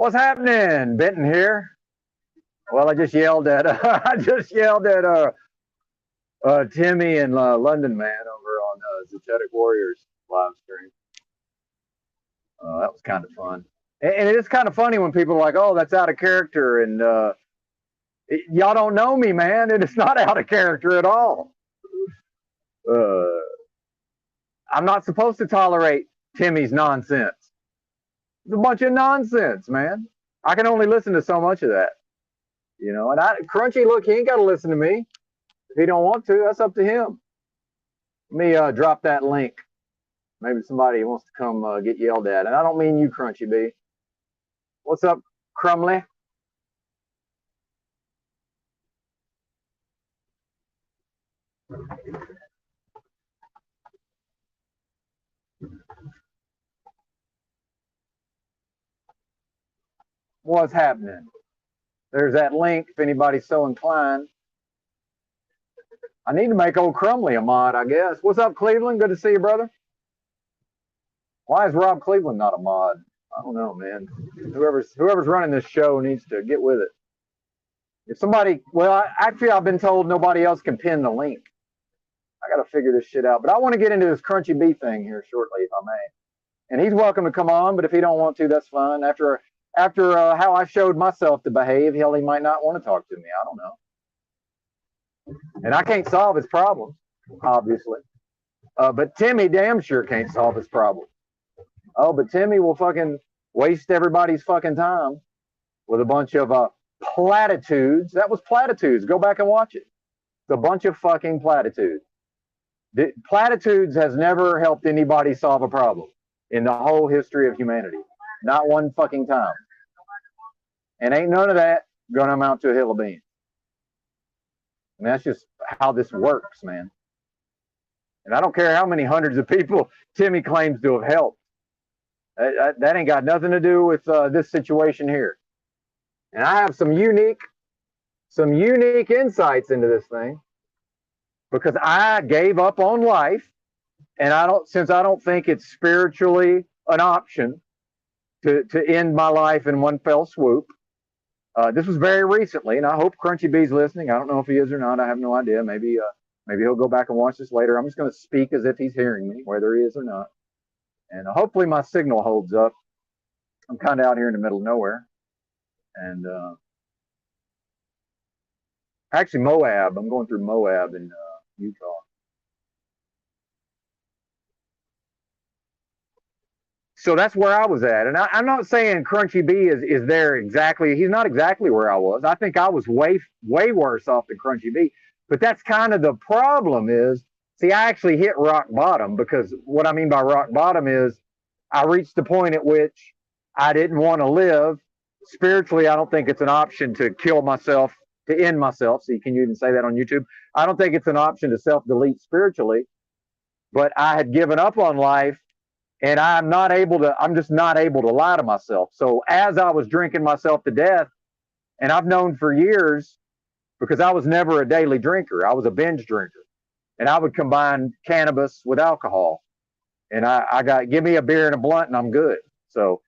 What's happening? Benton here. Well, I just yelled at Timmy and London Man over on Zetetic Warriors live stream. That was kind of fun, and it is kind of funny when people are like, "Oh, that's out of character," and y'all don't know me, man. It is not out of character at all. I'm not supposed to tolerate Timmy's nonsense. It's a bunch of nonsense, man. I can only listen to so much of that. You know, and Crunchy, look, he ain't got to listen to me. If he don't want to, that's up to him. Let me drop that link. Maybe somebody wants to come get yelled at. And I don't mean you, Crunchy B. What's up, Crumley? What's happening? There's that link if anybody's so inclined. I need to make old Crumley a mod, I guess. What's up, Cleveland? Good to see you, brother. Why is Rob Cleveland not a mod? I don't know, man. Whoever's running this show needs to get with it. If somebody, well, actually, I've been told nobody else can pin the link. I got to figure this shit out. But I want to get into this Crunchy B thing here shortly, if I may. And he's welcome to come on, but if he don't want to, that's fine. After how I showed myself to behave, hell, he might not want to talk to me. I don't know. And I can't solve his problems, obviously. But Timmy damn sure can't solve his problem. Oh, but Timmy will fucking waste everybody's fucking time with a bunch of platitudes. That was platitudes. Go back and watch it. It's a bunch of fucking platitudes. Platitudes has never helped anybody solve a problem in the whole history of humanity. Not one fucking time. And ain't none of that going to amount to a hill of beans. And that's just how this works, man. And I don't care how many hundreds of people Timmy claims to have helped. That ain't got nothing to do with this situation here. And I have some unique insights into this thing because I gave up on life, and since I don't think it's spiritually an option to end my life in one fell swoop. This was very recently, and I hope Crunchy B's listening. I don't know if he is or not. I have no idea. Maybe he'll go back and watch this later. I'm just going to speak as if he's hearing me, whether he is or not. And hopefully my signal holds up. I'm kind of out here in the middle of nowhere. And actually Moab. I'm going through Moab in Utah. So that's where I was at. And I'm not saying Crunchy B is there exactly. He's not exactly where I was. I think I was way worse off than Crunchy B. But that's kind of the problem is, see, I actually hit rock bottom, because what I mean by rock bottom is I reached the point at which I didn't want to live. Spiritually, I don't think it's an option to kill myself, to end myself. So can you even say that on YouTube? I don't think it's an option to self-delete spiritually. But I had given up on life, and I'm just not able to lie to myself. So as I was drinking myself to death, and I've known for years, because I was never a daily drinker, I was a binge drinker. And I would combine cannabis with alcohol. And give me a beer and a blunt and I'm good. So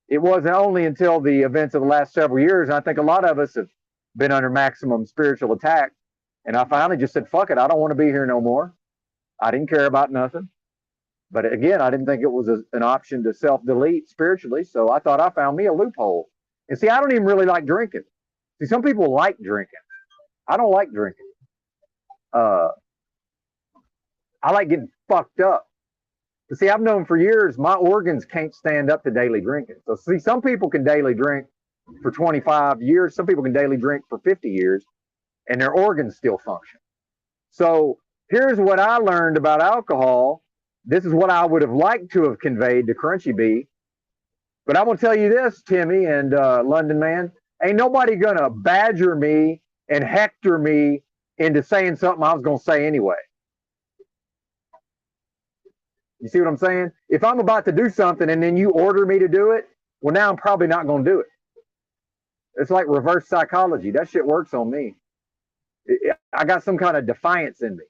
it wasn't only until the events of the last several years, and I think a lot of us have been under maximum spiritual attack. And I finally just said, fuck it, I don't want to be here no more. I didn't care about nothing. But again, I didn't think it was an option to self-delete spiritually. So I thought I found me a loophole. And see, I don't even really like drinking. See, some people like drinking. I don't like drinking. I like getting fucked up. But see, I've known for years my organs can't stand up to daily drinking. So see, some people can daily drink for 25 years. Some people can daily drink for 50 years, and their organs still function. So here's what I learned about alcohol. This is what I would have liked to have conveyed to Crunchy B. But I'm going to tell you this, Timmy and London Man. Ain't nobody going to badger me and hector me into saying something I was going to say anyway. You see what I'm saying? If I'm about to do something and then you order me to do it, well, now I'm probably not going to do it. It's like reverse psychology. That shit works on me. I got some kind of defiance in me.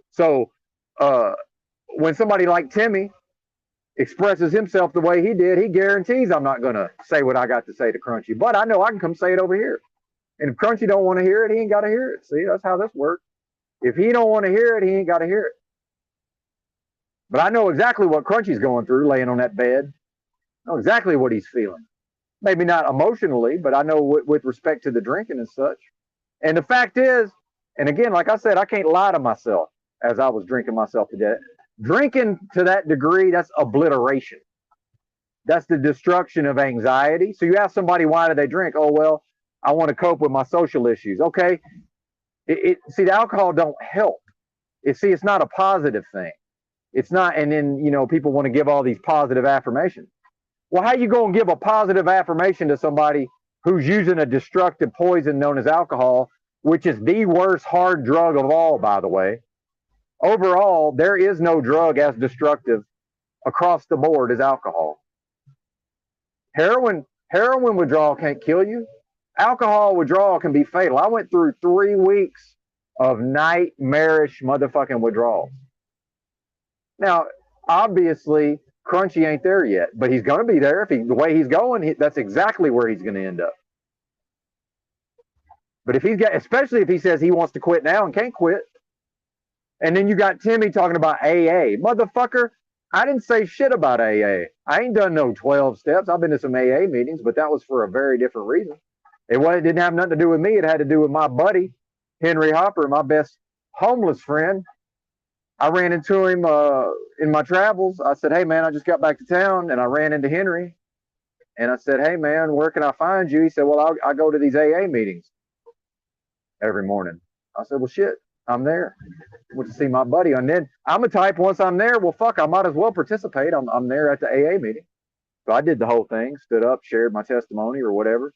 So when somebody like Timmy expresses himself the way he did, he guarantees I'm not going to say what I got to say to Crunchy. But I know I can come say it over here. And if Crunchy don't want to hear it, he ain't got to hear it. See, that's how this works. If he don't want to hear it, he ain't got to hear it. But I know exactly what Crunchy's going through laying on that bed. I know exactly what he's feeling. Maybe not emotionally, but I know with respect to the drinking and such. And the fact is, and again, like I said, I can't lie to myself as I was drinking myself to death. Drinking to that degree, that's obliteration. That's the destruction of anxiety. So you ask somebody, why do they drink? Oh, well, I want to cope with my social issues. Okay. See, the alcohol don't help. It's not a positive thing. It's not. And then, people want to give all these positive affirmations. Well, how you going to give a positive affirmation to somebody who's using a destructive poison known as alcohol, which is the worst hard drug of all, by the way? Overall, there is no drug as destructive across the board as alcohol. Heroin withdrawal can't kill you. Alcohol withdrawal can be fatal. I went through 3 weeks of nightmarish motherfucking withdrawals. Now, obviously, Crunchy ain't there yet, but he's going to be there. The way he's going, that's exactly where he's going to end up. But especially if he says he wants to quit now and can't quit. And then you got Timmy talking about AA. Motherfucker, I didn't say shit about AA. I ain't done no 12 steps. I've been to some AA meetings, but that was for a very different reason. It didn't have nothing to do with me. It had to do with my buddy, Henry Hopper, my best homeless friend. I ran into him in my travels. I said, hey, man, I just got back to town, and I ran into Henry. And I said, hey, man, where can I find you? He said, well, I go to these AA meetings every morning. I said, well, shit, I'm there. I went to see my buddy. And then I'm a type, once I'm there, well, fuck, I might as well participate. I'm there at the AA meeting. So I did the whole thing, stood up, shared my testimony or whatever.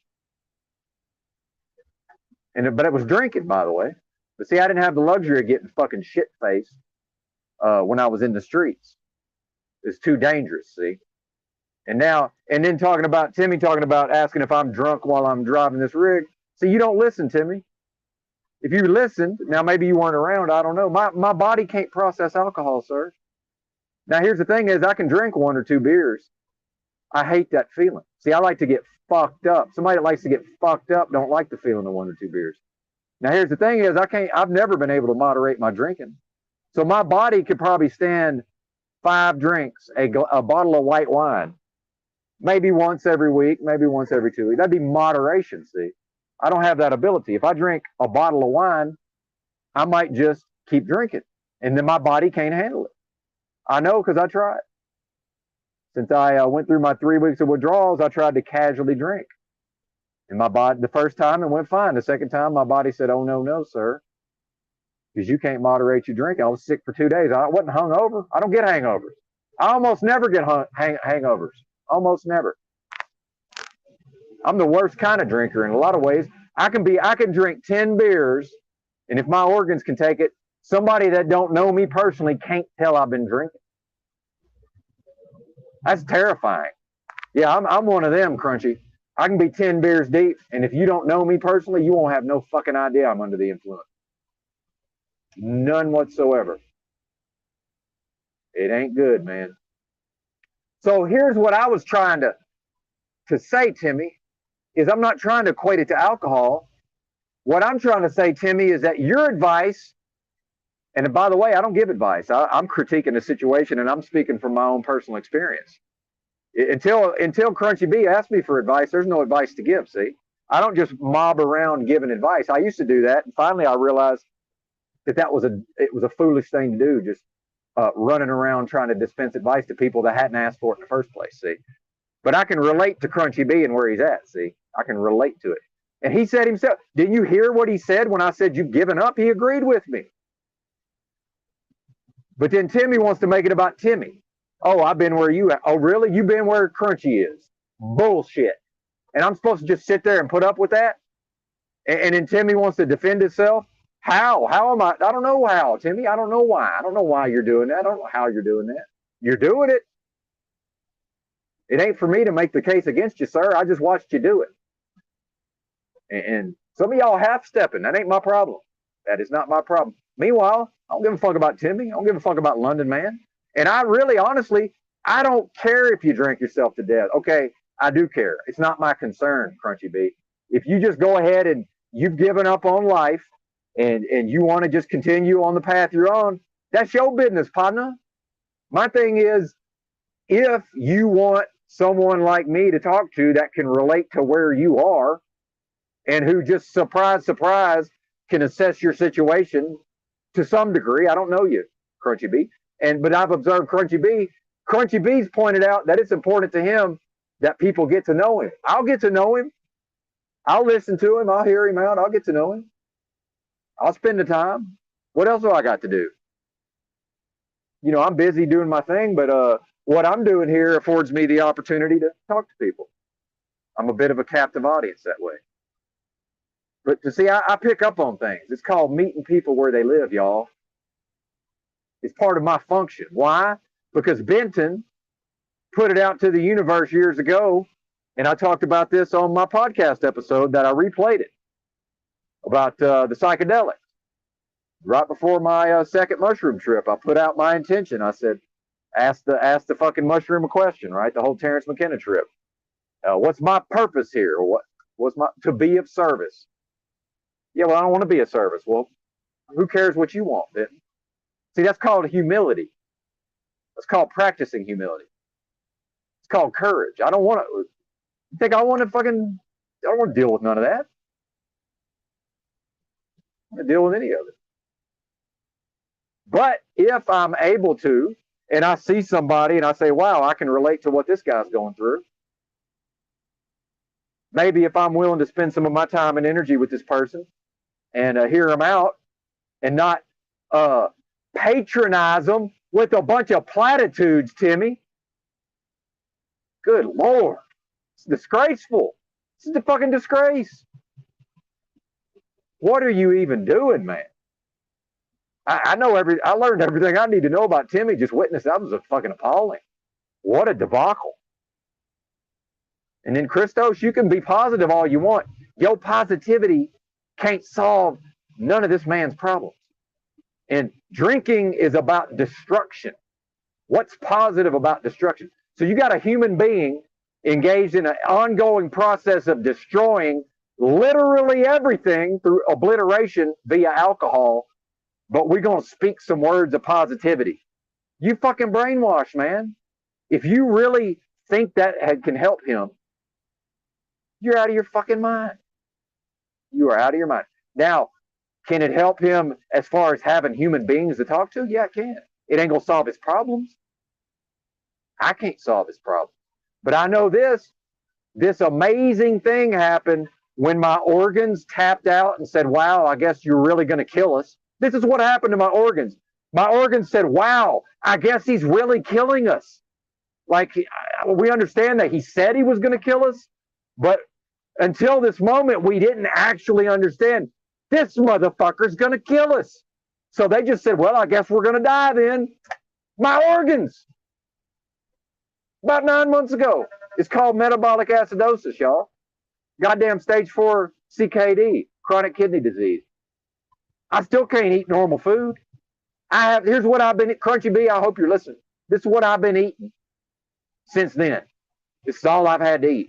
But it was drinking, by the way. But see, I didn't have the luxury of getting fucking shit-faced when I was in the streets. It's too dangerous, see? And then Timmy talking about asking if I'm drunk while I'm driving this rig. See, you don't listen, Timmy. If you listened, now maybe you weren't around, I don't know. My body can't process alcohol, sir. Now, here's the thing is I can drink 1 or 2 beers. I hate that feeling. See, I like to get fucked up. Somebody that likes to get fucked up don't like the feeling of 1 or 2 beers. Now, here's the thing is I've never been able to moderate my drinking. So my body could probably stand 5 drinks, a bottle of white wine, maybe once every week, maybe once every 2 weeks. That'd be moderation, see? I don't have that ability. If I drink a bottle of wine, I might just keep drinking, and then my body can't handle it. I know because I tried. Since I went through my 3 weeks of withdrawals, I tried to casually drink. And my body, the first time it went fine. The second time, my body said, oh, no, sir. Because you can't moderate your drink. I was sick for 2 days. I wasn't hungover. I don't get hangovers. I almost never get hangovers. Almost never. I'm the worst kind of drinker in a lot of ways. I can drink 10 beers, and if my organs can take it, somebody that don't know me personally can't tell I've been drinking. That's terrifying. Yeah, I'm one of them, Crunchy. I can be 10 beers deep, and if you don't know me personally, you won't have no fucking idea I'm under the influence. None whatsoever. It ain't good, man. So here's what I was trying to say, Timmy, is I'm not trying to equate it to alcohol. What I'm trying to say, Timmy, is that your advice, and by the way, I don't give advice. I'm critiquing the situation, and I'm speaking from my own personal experience. Until Crunchy B asked me for advice, there's no advice to give, see? I don't just mob around giving advice. I used to do that, and finally I realized that it was a foolish thing to do, just running around trying to dispense advice to people that hadn't asked for it in the first place, see? But I can relate to Crunchy B and where he's at, see? I can relate to it. And he said himself, didn't you hear what he said when I said you've given up? He agreed with me. But then Timmy wants to make it about Timmy. Oh, I've been where you at. Oh, really? You've been where Crunchy is. Bullshit. And I'm supposed to just sit there and put up with that? And then Timmy wants to defend himself? How? How am I? I don't know how, Timmy. I don't know why. I don't know why you're doing that. I don't know how you're doing that. You're doing it. It ain't for me to make the case against you, sir. I just watched you do it. And some of y'all half-stepping. That ain't my problem. That is not my problem. Meanwhile, I don't give a fuck about Timmy. I don't give a fuck about London Man. And I really, honestly, I don't care if you drink yourself to death. Okay, I do care. It's not my concern, Crunchy B. If you just go ahead and you've given up on life and you want to just continue on the path you're on, that's your business, partner. My thing is, if you want someone like me to talk to that can relate to where you are and who just surprise can assess your situation to some degree. I don't know you, Crunchy B, but I've observed Crunchy B. Crunchy B's pointed out that it's important to him that people get to know him. I'll get to know him. I'll listen to him. I'll hear him out. I'll get to know him. I'll spend the time. What else do I got to do? You know, I'm busy doing my thing, but what I'm doing here affords me the opportunity to talk to people. I'm a bit of a captive audience that way. But to see, I pick up on things. It's called meeting people where they live, y'all. It's part of my function. Why? Because Benton put it out to the universe years ago, and I talked about this on my podcast episode that I replayed it about the psychedelics. Right before my second mushroom trip, I put out my intention. I said, ask the fucking mushroom a question, right? The whole Terrence McKenna trip. What's my purpose here? What's my to be of service? Yeah, well, I don't want to be of service. Well, who cares what you want, Benton? See, that's called humility. That's called practicing humility. It's called courage. I don't want to. You think I want to fucking? I don't want to deal with none of that. I don't want to deal with any of it. But if I'm able to, and I see somebody and I say, wow, I can relate to what this guy's going through. Maybe if I'm willing to spend some of my time and energy with this person and hear them out and not patronize them with a bunch of platitudes, Timmy. Good Lord. It's disgraceful. This is a fucking disgrace. What are you even doing, man? I learned everything I need to know about Timmy. Just witness that was a fucking appalling. What a debacle. And then Christos, you can be positive all you want. Your positivity can't solve none of this man's problems. And drinking is about destruction. What's positive about destruction? So you got a human being engaged in an ongoing process of destroying literally everything through obliteration via alcohol. But we're going to speak some words of positivity. You fucking brainwashed, man. If you really think that can help him, you're out of your fucking mind. You are out of your mind. Now, can it help him as far as having human beings to talk to? Yeah, it can. It ain't going to solve his problems. I can't solve his problems. But I know this amazing thing happened when my organs tapped out and said, wow, I guess you're really going to kill us. This is what happened to my organs. My organs said, wow, I guess he's really killing us. Like, we understand that he said he was going to kill us, but until this moment, we didn't actually understand this motherfucker's going to kill us. So they just said, well, I guess we're going to die then. My organs. About 9 months ago. It's called metabolic acidosis, y'all. Goddamn stage 4 CKD, chronic kidney disease. I still can't eat normal food. Here's what I've been eating. Crunchy B, I hope you're listening. This is what I've been eating since then. This is all I've had to eat.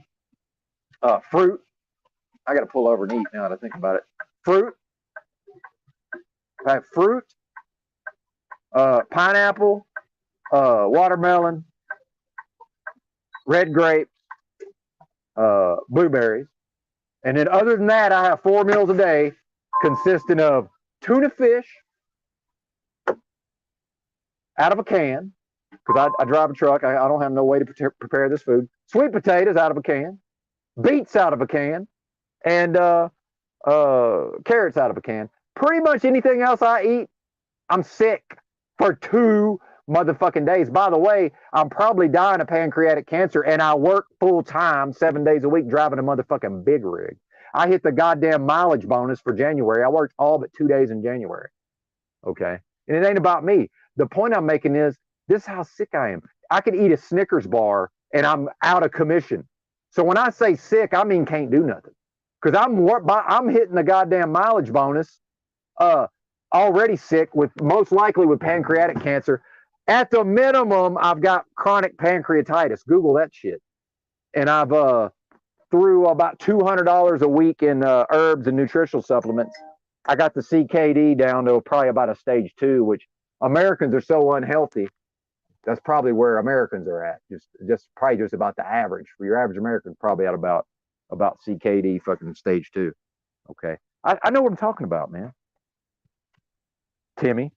Fruit. I got to pull over and eat now that I think about it. Fruit. I have fruit, pineapple, watermelon, red grapes, blueberries. And then other than that, I have 4 meals a day consisting of tuna fish out of a can, because I drive a truck. I don't have no way to prepare this food. Sweet potatoes out of a can, beets out of a can, and carrots out of a can. Pretty much anything else I eat, I'm sick for 2 motherfucking days. By the way, I'm probably dying of pancreatic cancer, and I work full time 7 days a week driving a motherfucking big rig. I hit the goddamn mileage bonus for January. I worked all but 2 days in January. Okay. And it ain't about me. The point I'm making is this is how sick I am. I could eat a Snickers bar and I'm out of commission. So when I say sick, I mean can't do nothing. Because I'm hitting the goddamn mileage bonus, already sick with most likely with pancreatic cancer. At the minimum, I've got chronic pancreatitis. Google that shit. And I've through about $200 a week in herbs and nutritional supplements. I got the CKD down to probably about a stage 2, which Americans are so unhealthy. That's probably where Americans are at. Just probably just about the average. For your average American, probably at about CKD fucking stage 2. Okay. I know what I'm talking about, man. Timmy,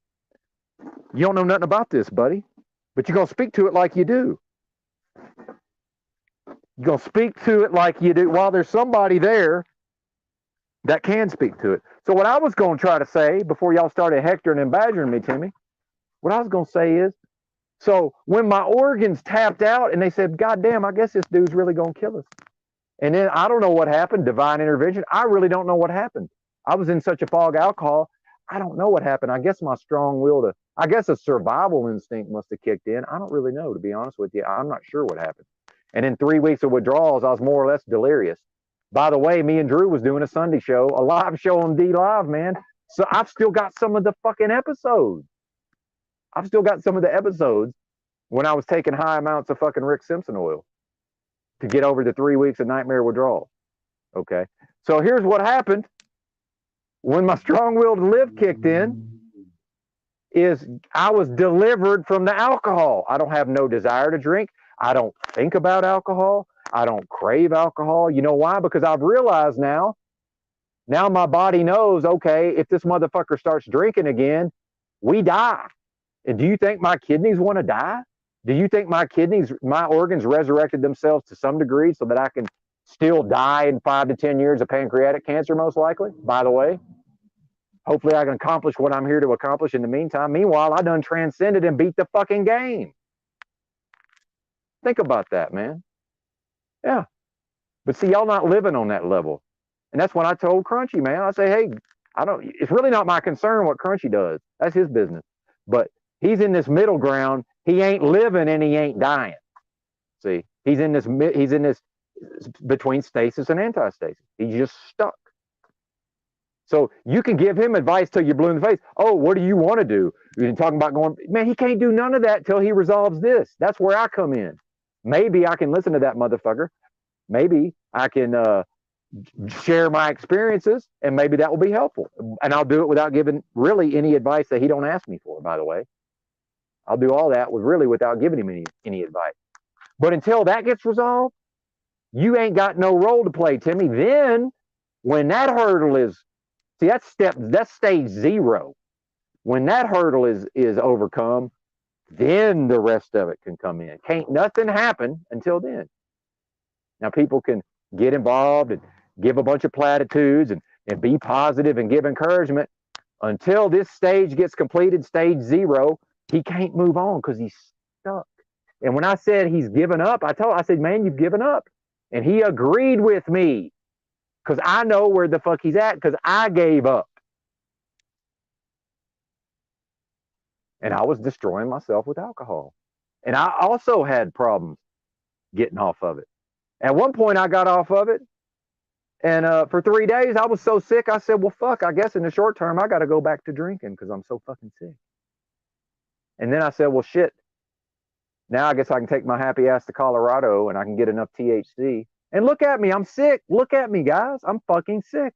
you don't know nothing about this, buddy, but you're going to speak to it like you do. You're going to speak to it like you do while there's somebody there that can speak to it. So what I was going to try to say before y'all started hectoring and badgering me, Timmy, what I was going to say is, so when my organs tapped out and they said, God damn, I guess this dude's really going to kill us. And then I don't know what happened, divine intervention. I really don't know what happened. I was in such a fog of alcohol. I don't know what happened. I guess my strong will I guess a survival instinct must have kicked in. I don't really know, to be honest with you. I'm not sure what happened. And in 3 weeks of withdrawals, I was more or less delirious. By the way, me and Drew was doing a Sunday show, a live show on D Live, man. So I've still got some of the fucking episodes. I've still got some of the episodes when I was taking high amounts of fucking Rick Simpson oil to get over the 3 weeks of nightmare withdrawal. Okay. So here's what happened when my strong will to live kicked in is I was delivered from the alcohol. I don't have no desire to drink. I don't think about alcohol. I don't crave alcohol. You know why? Because I've realized now my body knows, okay, if this motherfucker starts drinking again, we die. And do you think my kidneys want to die? Do you think my organs resurrected themselves to some degree so that I can still die in 5 to 10 years of pancreatic cancer, most likely? By the way, hopefully I can accomplish what I'm here to accomplish in the meantime. Meanwhile, I done transcended and beat the fucking game. Think about that, man. Yeah. But see, y'all not living on that level. And that's when I told Crunchy, man, I say, hey, it's really not my concern what Crunchy does. That's his business. But he's in this middle ground. He ain't living and he ain't dying. See, he's in this between stasis and anti-stasis. He's just stuck. So you can give him advice till you're blue in the face. Oh, what do you want to do? You're talking about going, man, he can't do none of that till he resolves this. That's where I come in. Maybe I can listen to that motherfucker. Maybe I can share my experiences, and maybe that will be helpful. And I'll do it without giving really any advice that he don't ask me for, by the way. I'll do all that without giving him any advice. But until that gets resolved, you ain't got no role to play, Timmy. Then when that hurdle is, see, that's stage 0. When that hurdle is overcome, then the rest of it can come in. Can't nothing happen until then. Now people can get involved and give a bunch of platitudes and be positive and give encouragement. Until this stage gets completed, stage 0, he can't move on because he's stuck. And when I said he's given up, I said, man, you've given up. And he agreed with me because I know where the fuck he's at because I gave up. And I was destroying myself with alcohol. And I also had problems getting off of it. At one point, I got off of it. And for 3 days, I was so sick, I said, well, fuck, I guess in the short term, I got to go back to drinking because I'm so fucking sick. And then I said, well, shit. Now I guess I can take my happy ass to Colorado and I can get enough THC. And look at me, I'm sick. Look at me, guys. I'm fucking sick.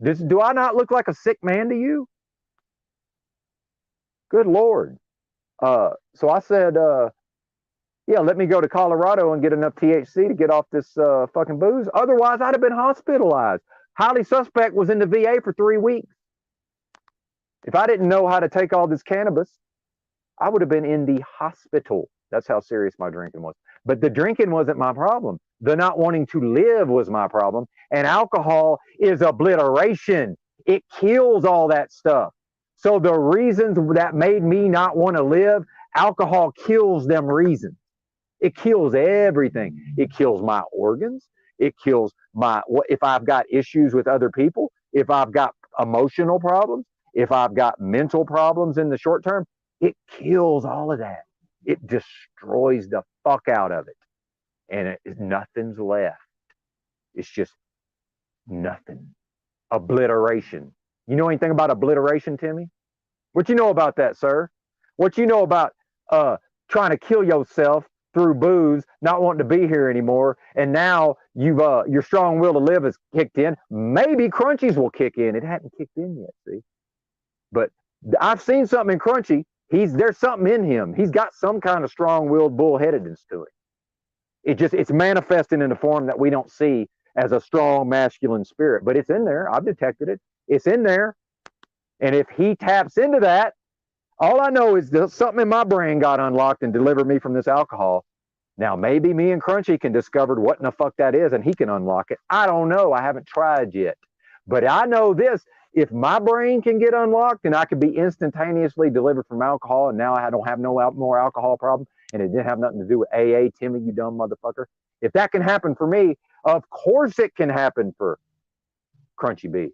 Do I not look like a sick man to you? Good Lord. So I said, yeah, let me go to Colorado and get enough THC to get off this fucking booze. Otherwise, I'd have been hospitalized. Highly suspect was in the VA for 3 weeks. If I didn't know how to take all this cannabis, I would have been in the hospital. That's how serious my drinking was. But the drinking wasn't my problem. The not wanting to live was my problem. And alcohol is obliteration. It kills all that stuff. So the reasons that made me not want to live, alcohol kills them reasons. It kills everything. It kills my organs. It kills if I've got issues with other people, if I've got emotional problems, if I've got mental problems in the short term, it kills all of that. It destroys the fuck out of it. And nothing's left. It's just nothing. Obliteration. You know anything about obliteration, Timmy? What you know about that, sir? What you know about trying to kill yourself through booze, not wanting to be here anymore, and now you've your strong will to live has kicked in. Maybe Crunchies will kick in. It hadn't kicked in yet, see. But I've seen something in Crunchy. There's something in him. He's got some kind of strong-willed bullheadedness to it. It's manifesting in a form that we don't see as a strong masculine spirit, but it's in there. I've detected it. It's in there. And if he taps into that, all I know is that something in my brain got unlocked and delivered me from this alcohol. Now, maybe me and Crunchy can discover what in the fuck that is and he can unlock it. I don't know. I haven't tried yet. But I know this. If my brain can get unlocked and I could be instantaneously delivered from alcohol, and now I don't have no more alcohol problem, and it didn't have nothing to do with AA, Timmy, you dumb motherfucker. If that can happen for me, of course it can happen for Crunchy B.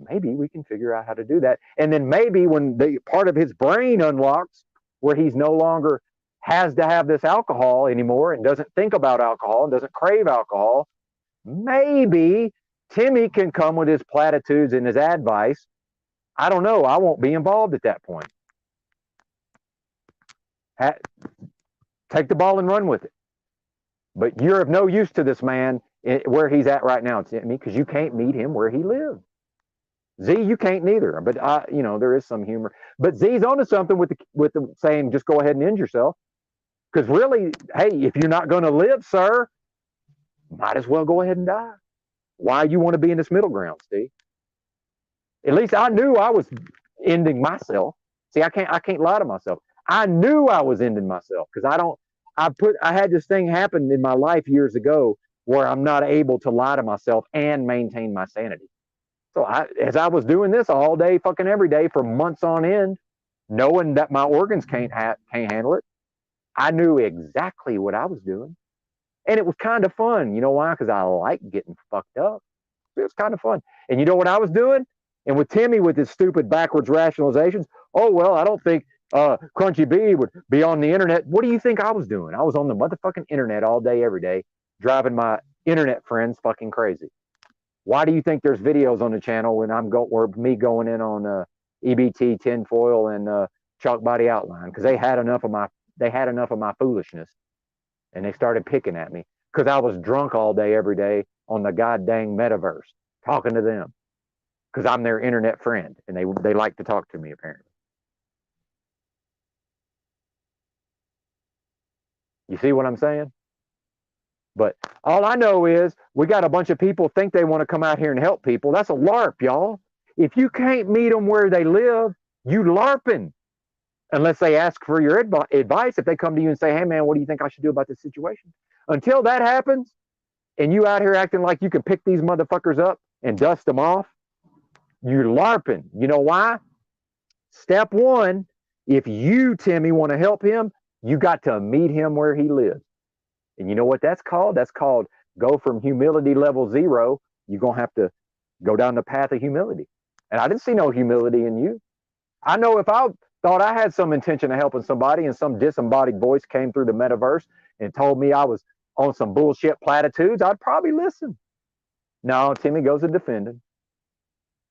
Maybe we can figure out how to do that. And then maybe when the part of his brain unlocks where he's no longer has to have this alcohol anymore and doesn't think about alcohol and doesn't crave alcohol, maybe Timmy can come with his platitudes and his advice. I don't know. I won't be involved at that point. Take the ball and run with it. But you're of no use to this man where he's at right now, Timmy, because you can't meet him where he lives. Z, you can't neither. But there is some humor. But Z's onto something with the saying, just go ahead and end yourself. Because really, hey, if you're not going to live, sir, might as well go ahead and die. Why you want to be in this middle ground, Steve? At least I knew I was ending myself. See, I can't lie to myself. I knew I was ending myself because I had this thing happen in my life years ago where I'm not able to lie to myself and maintain my sanity. So as I was doing this all day, fucking every day for months on end, knowing that my organs can't handle it, I knew exactly what I was doing. And it was kind of fun. You know why? Because I like getting fucked up. It was kind of fun. And you know what I was doing? And with Timmy with his stupid backwards rationalizations, oh, well, I don't think Crunchy B would be on the internet. What do you think I was doing? I was on the motherfucking internet all day, every day, driving my internet friends fucking crazy. Why do you think there's videos on the channel when me going in on EBT, tinfoil, and chalk body outline? Because they had enough of my foolishness. And they started picking at me because I was drunk all day, every day on the goddamn metaverse, talking to them because I'm their internet friend and they like to talk to me, apparently. You see what I'm saying? But all I know is we got a bunch of people think they want to come out here and help people. That's a LARP, y'all. If you can't meet them where they live, you LARPing. Unless they ask for your advice, if they come to you and say, hey, man, what do you think I should do about this situation? Until that happens, and you out here acting like you can pick these motherfuckers up and dust them off, you're LARPing. You know why? Step one, if you, Timmy, want to help him, you got to meet him where he lives. And you know what that's called? That's called go from humility level 0. You're going to have to go down the path of humility. And I didn't see no humility in you. I know if I thought I had some intention of helping somebody and some disembodied voice came through the metaverse and told me I was on some bullshit platitudes, I'd probably listen. No, Timmy goes to defending.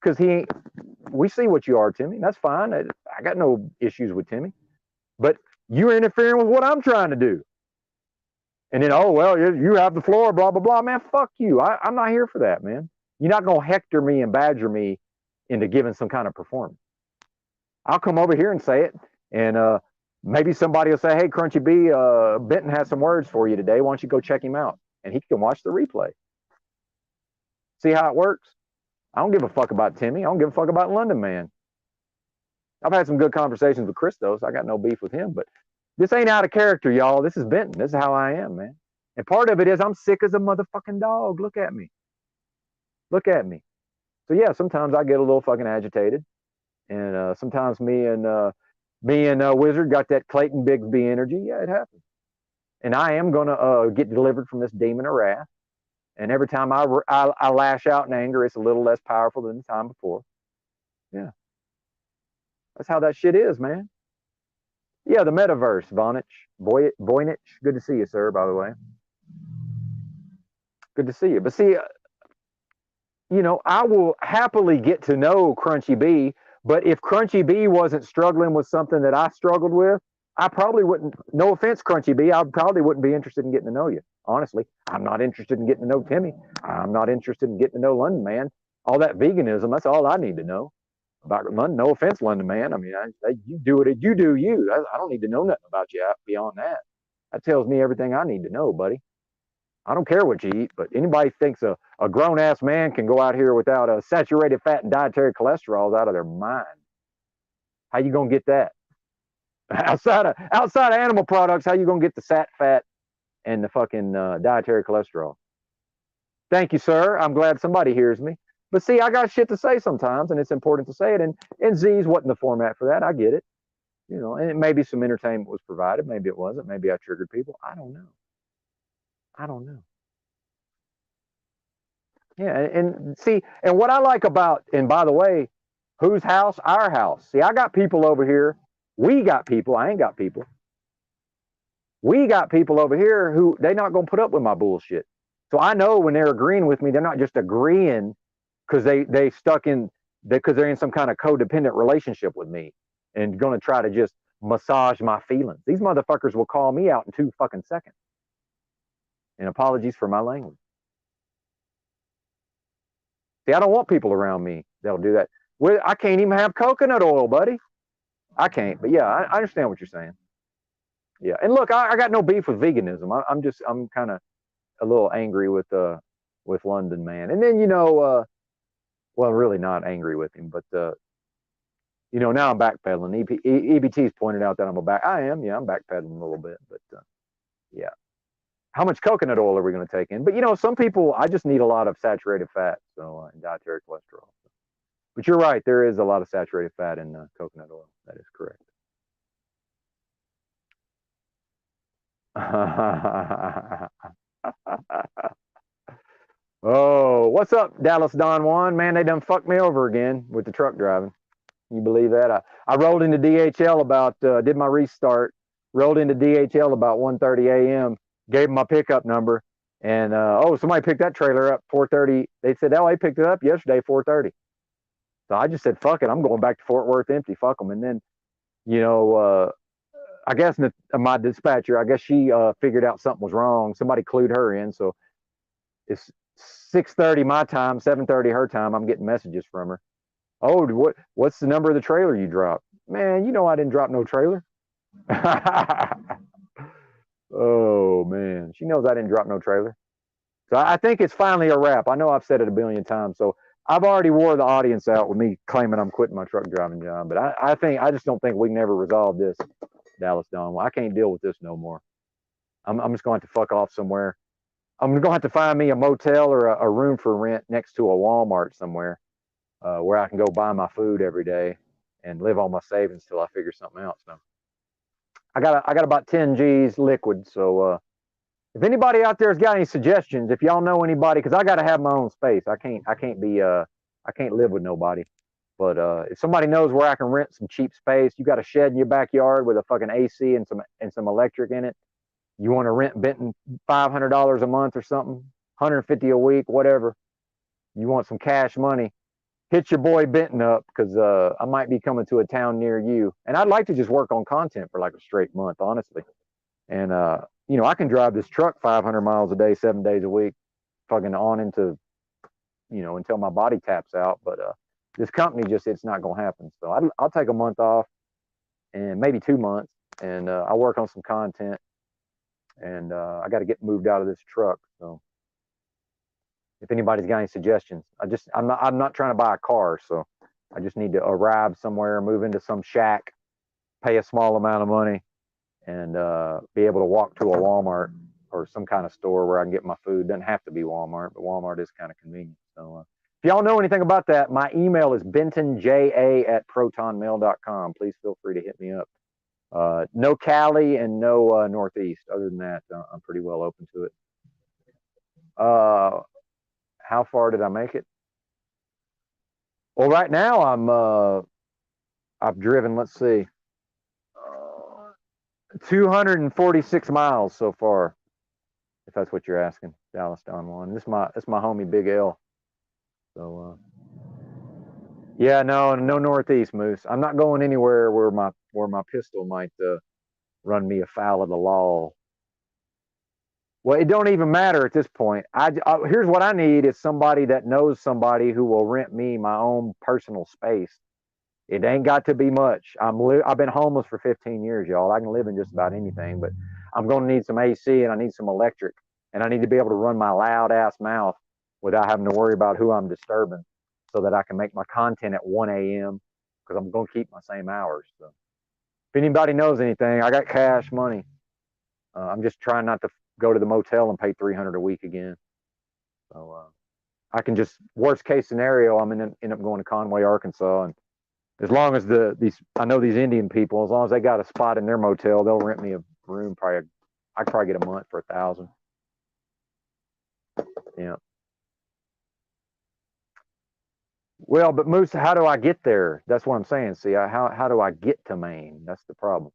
Because we see what you are, Timmy. That's fine. I got no issues with Timmy. But you're interfering with what I'm trying to do. And then, oh, well, you have the floor, blah, blah, blah. Man, fuck you. I'm not here for that, man. You're not going to hector me and badger me into giving some kind of performance. I'll come over here and say it, and maybe somebody will say, hey, Crunchy B, Benton has some words for you today. Why don't you go check him out? And he can watch the replay. See how it works? I don't give a fuck about Timmy. I don't give a fuck about London Man. I've had some good conversations with Christos. I got no beef with him, but this ain't out of character, y'all. This is Benton. This is how I am, man. And part of it is I'm sick as a motherfucking dog. Look at me. Look at me. So, yeah, sometimes I get a little fucking agitated. And sometimes me and Wizard got that Clayton Bigsby energy. Yeah, it happens. And I am going to get delivered from this demon of wrath. And every time I lash out in anger, it's a little less powerful than the time before. Yeah. That's how that shit is, man. Yeah, the metaverse, Voynich. Good to see you, sir, by the way. Good to see you. But see, I will happily get to know Crunchy B. But if Crunchy B wasn't struggling with something that I struggled with, I probably wouldn't, no offense, Crunchy B, I probably wouldn't be interested in getting to know you. Honestly, I'm not interested in getting to know Timmy. I'm not interested in getting to know London Man. All that veganism, that's all I need to know about London. No offense, London Man. I mean, you do it, you do you. I don't need to know nothing about you beyond that. That tells me everything I need to know, buddy. I don't care what you eat, but anybody thinks a grown ass man can go out here without a saturated fat and dietary cholesterol is out of their mind. How you gonna get that? outside of animal products, how you gonna get the sat, fat, and the fucking dietary cholesterol? Thank you, sir. I'm glad somebody hears me. But see, I got shit to say sometimes, and it's important to say it. And Z's wasn't the format for that. I get it. You know, and maybe some entertainment was provided. Maybe it wasn't. Maybe I triggered people. I don't know. I don't know. Yeah, and see, and what I like about, and by the way, whose house? Our house. See, I got people over here. We got people. I ain't got people. We got people over here who they not gonna put up with my bullshit. So I know when they're agreeing with me, they're not just agreeing because they stuck in because they're in some kind of codependent relationship with me and gonna try to just massage my feelings. These motherfuckers will call me out in 2 fucking seconds. And apologies for my language. See, I don't want people around me that'll do that. I can't even have coconut oil, buddy. I can't. But yeah, I understand what you're saying. Yeah, and look, I got no beef with veganism. I'm kind of a little angry with London Man, and then well, really not angry with him, but now I'm backpedaling. EBT's pointed out that I am, yeah, I'm backpedaling a little bit, but yeah. How much coconut oil are we going to take in? But some people, I just need a lot of saturated fat, so and dietary cholesterol. But you're right, there is a lot of saturated fat in coconut oil. That is correct. Oh, what's up, Dallas Don Juan? Man, they done fucked me over again with the truck driving. You believe that? I rolled into DHL about did my restart, rolled into DHL about 1:30 a.m. Gave them my pickup number, and somebody picked that trailer up 4:30. They said, oh, they picked it up yesterday 4:30. So I just said, fuck it, I'm going back to Fort Worth empty. Fuck them. And then I guess my dispatcher, I guess she figured out something was wrong. Somebody clued her in, so it's 6:30 my time, 7:30 her time. I'm getting messages from her. Oh, what's the number of the trailer you dropped? Man, I didn't drop no trailer. Oh man, she knows I didn't drop no trailer. So I think it's finally a wrap. I know I've said it a billion times. So I've already wore the audience out with me claiming I'm quitting my truck driving job. But I just don't think we can ever resolve this, Dallas Don. I can't deal with this no more. I'm just going to have to fuck off somewhere. I'm going to have to find me a motel or a room for rent next to a Walmart somewhere where I can go buy my food every day and live on my savings till I figure something out. So I got about 10 G's liquid. So if anybody out there's got any suggestions, if y'all know anybody, because I got to have my own space. I can't live with nobody. But if somebody knows where I can rent some cheap space, you got a shed in your backyard with a fucking AC and some electric in it. You want to rent Benton $500 a month or something, 150 a week, whatever. You want some cash money, hit your boy Benton up because I might be coming to a town near you. And I'd like to just work on content for like a straight month, honestly. And, I can drive this truck 500 miles a day, 7 days a week, fucking on into, until my body taps out. But this company it's not going to happen. So I'll take a month off and maybe 2 months and I'll work on some content. And I got to get moved out of this truck. So if anybody's got any suggestions, I'm not trying to buy a car. So I just need to arrive somewhere, move into some shack, pay a small amount of money, and be able to walk to a Walmart or some kind of store where I can get my food. Doesn't have to be Walmart, but Walmart is kind of convenient. So if y'all know anything about that, my email is bentonja@protonmail.com. Please feel free to hit me up. No Cali and no Northeast. Other than that, I'm pretty well open to it. How far did I make it? Well, right now I've driven, let's see, 246 miles so far, if that's what you're asking, Dallas Don Juan. This is my homie Big L. So yeah, no Northeast, Moose. I'm not going anywhere where my pistol might run me afoul of the law. Well, it don't even matter at this point. Here's what I need is somebody that knows somebody who will rent me my own personal space. It ain't got to be much. I've been homeless for 15 years, y'all. I can live in just about anything, but I'm going to need some AC and I need some electric and I need to be able to run my loud ass mouth without having to worry about who I'm disturbing so that I can make my content at 1 a.m. because I'm going to keep my same hours. So if anybody knows anything, I got cash money. I'm just trying not to go to the motel and pay $300 a week again. So I can just, worst case scenario, I'm end up going to Conway, Arkansas, and as long as I know these Indian people, as long as they got a spot in their motel, they'll rent me a room. I could probably get a month for $1,000. Yeah. Well, but Moose, how do I get there? That's what I'm saying. See, how do I get to Maine? That's the problem.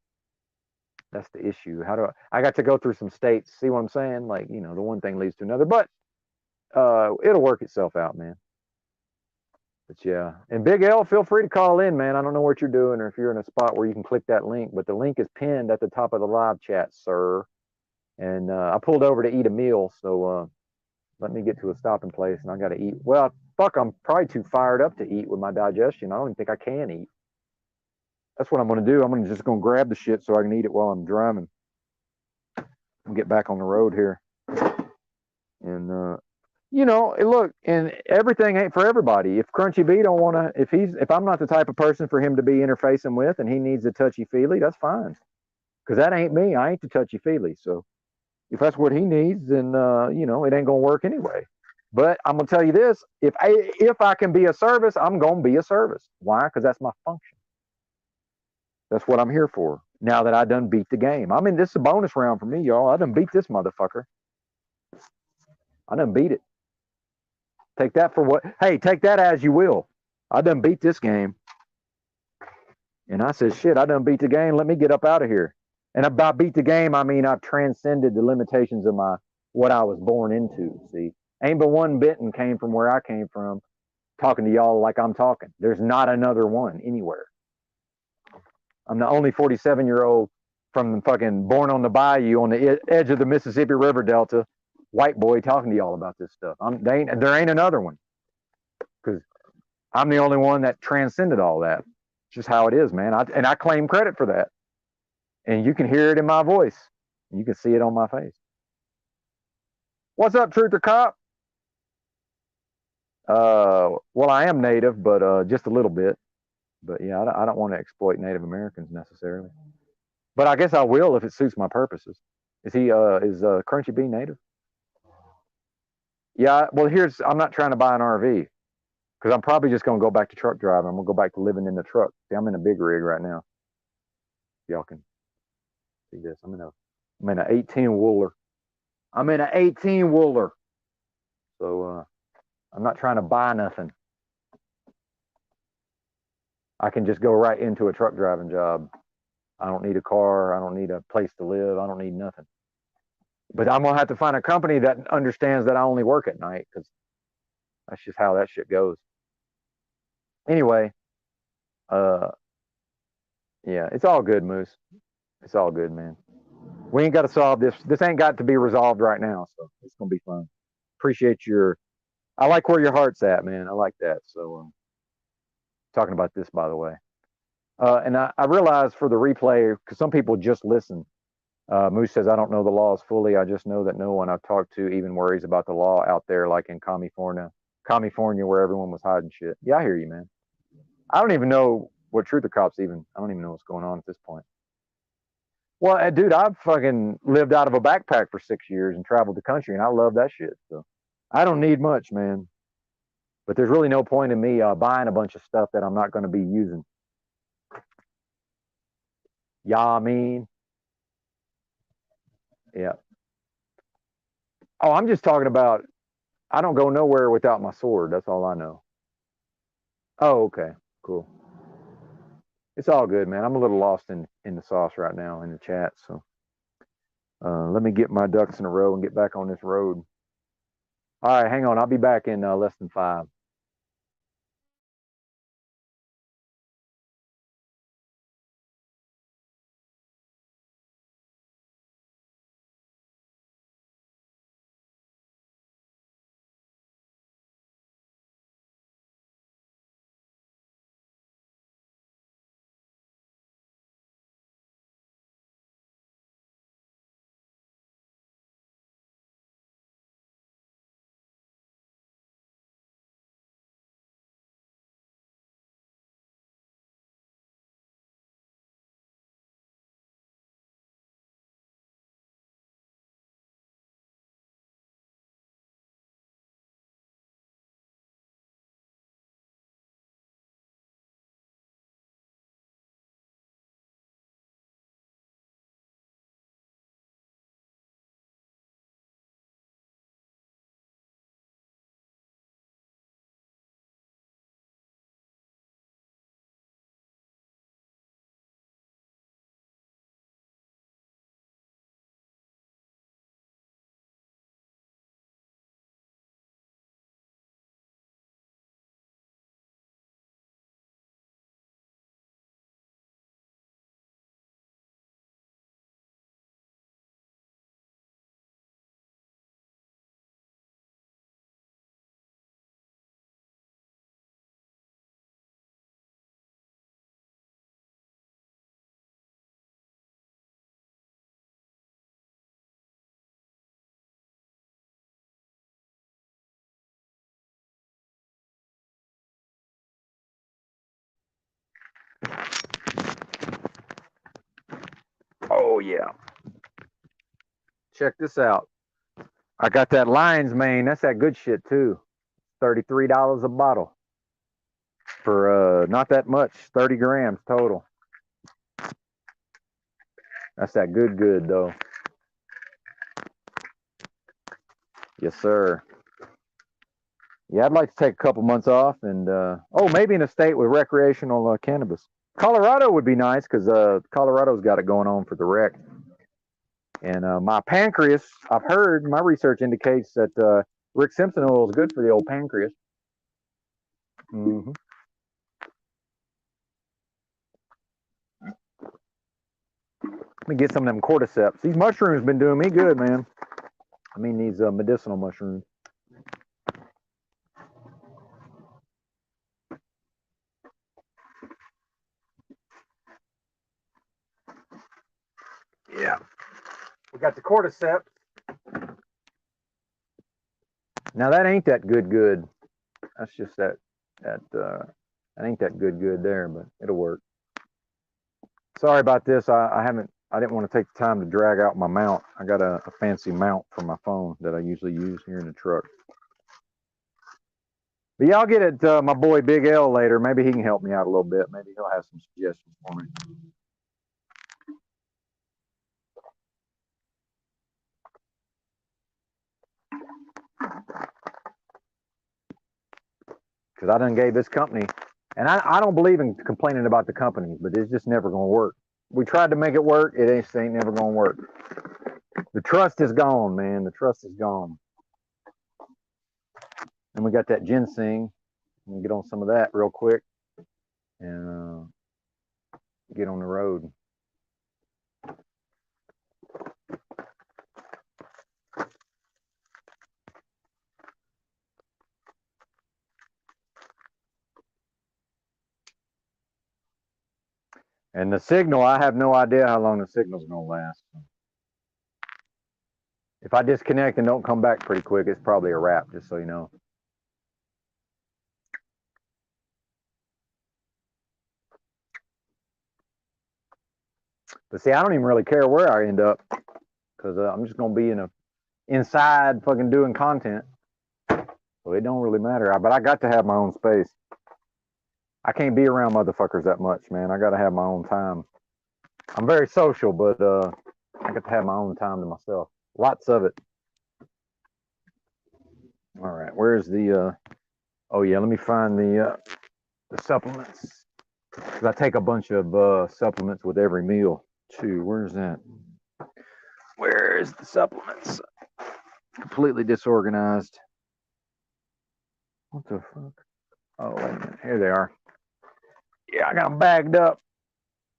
That's the issue. I got to go through some states? See what I'm saying? Like, the one thing leads to another, but it'll work itself out, man. But yeah, and Big L, feel free to call in, man. I don't know what you're doing or if you're in a spot where you can click that link, but the link is pinned at the top of the live chat, sir. And I pulled over to eat a meal, so let me get to a stopping place, and I got to eat. Well, fuck, I'm probably too fired up to eat with my digestion. I don't even think I can eat. That's what I'm going to do. I'm just going to grab the shit so I can eat it while I'm driving and get back on the road here. And look, and everything ain't for everybody. If Crunchy B don't want to, if I'm not the type of person for him to be interfacing with, and he needs a touchy feely, that's fine. Because that ain't me. I ain't the touchy feely. So if that's what he needs, then it ain't gonna work anyway. But I'm gonna tell you this: if I can be a service, I'm gonna be a service. Why? Because that's my function. That's what I'm here for. Now that I done beat the game, I mean, this is a bonus round for me, y'all. I done beat this motherfucker. I done beat it. Take that for what? Hey, take that as you will. I done beat this game. And I said, shit, I done beat the game. Let me get up out of here. And by beat the game, I mean I've transcended the limitations of what I was born into. See, ain't but one bitten came from where I came from, talking to y'all like I'm talking. There's not another one anywhere. I'm the only 47-year-old from fucking born on the bayou on the edge of the Mississippi River Delta, white boy talking to y'all about this stuff. There ain't another one, because I'm the only one that transcended all that. It's just how it is, man. I claim credit for that. And you can hear it in my voice. You can see it on my face. What's up, Truther Cop? Well, I am Native, but just a little bit. But yeah, I don't want to exploit Native Americans necessarily. But I guess I will if it suits my purposes. Is Crunchy B Native? Yeah, well, I'm not trying to buy an RV because I'm probably just going to go back to truck driving. I'm going to go back to living in the truck. See, I'm in a big rig right now. Y'all can see this. I'm in an 18 wooler. I'm in an 18 wooler. So I'm not trying to buy nothing. I can just go right into a truck driving job. I don't need a car. I don't need a place to live. I don't need nothing. But I'm gonna have to find a company that understands that I only work at night, because that's just how that shit goes. Anyway, yeah, it's all good, Moose. It's all good, man. We ain't got to solve this. This ain't got to be resolved right now, so it's gonna be fun. Appreciate I like where your heart's at, man. I like that. So, talking about this, by the way. And I realize for the replay, because some people just listen. Moose says, I don't know the laws fully. I just know that no one I've talked to even worries about the law out there, like in California, where everyone was hiding shit. Yeah, I hear you, man. I don't even know what Truther Cop's I don't even know what's going on at this point. Well, dude, I've fucking lived out of a backpack for 6 years and traveled the country, and I love that shit. So I don't need much, man. But there's really no point in me buying a bunch of stuff that I'm not going to be using. Yeah, I mean, yeah. Oh, I'm just talking about, I don't go nowhere without my sword. That's all I know. Oh, okay, cool. It's all good, man. I'm a little lost in the sauce right now in the chat. So let me get my ducks in a row and get back on this road. All right, hang on. I'll be back in less than 5. Oh, yeah. Check this out. I got that lion's mane. That's that good shit, too. $33 a bottle for not that much, 30 grams total. That's that good, though. Yes, sir. Yeah, I'd like to take a couple months off and, maybe in a state with recreational cannabis. Colorado would be nice because Colorado's got it going on for the rec. And my pancreas, I've heard, my research indicates that Rick Simpson oil is good for the old pancreas. Mm-hmm. Let me get some of them cordyceps. These mushrooms been doing me good, man. I mean, these medicinal mushrooms. Yeah. We got the cordyceps. Now that ain't that good. That's just that ain't that good there, but it'll work. Sorry about this. I didn't want to take the time to drag out my mount. I got a fancy mount for my phone that I usually use here in the truck. But yeah, I'll get it my boy Big L later. Maybe he can help me out a little bit. Maybe he'll have some suggestions for me. Because I done gave this company, and I don't believe in complaining about the companies, but it's just never going to work. We tried to make it work. It ain't never going to work. The trust is gone, man. The trust is gone. And we got that ginseng. We'll get on some of that real quick and get on the road. And the signal, I have no idea how long the signal's going to last. If I disconnect and don't come back pretty quick, it's probably a wrap, just so you know. But see, I don't even really care where I end up because I'm just going to be inside fucking doing content. So it don't really matter. But I got to have my own space. I can't be around motherfuckers that much, man. I got to have my own time. I'm very social, but I got to have my own time to myself. Lots of it. All right, where's the? Oh yeah, let me find the supplements. Cause I take a bunch of supplements with every meal too. Where's that? Where's the supplements? Completely disorganized. What the fuck? Oh, wait a minute. Here they are. Yeah, I got them bagged up.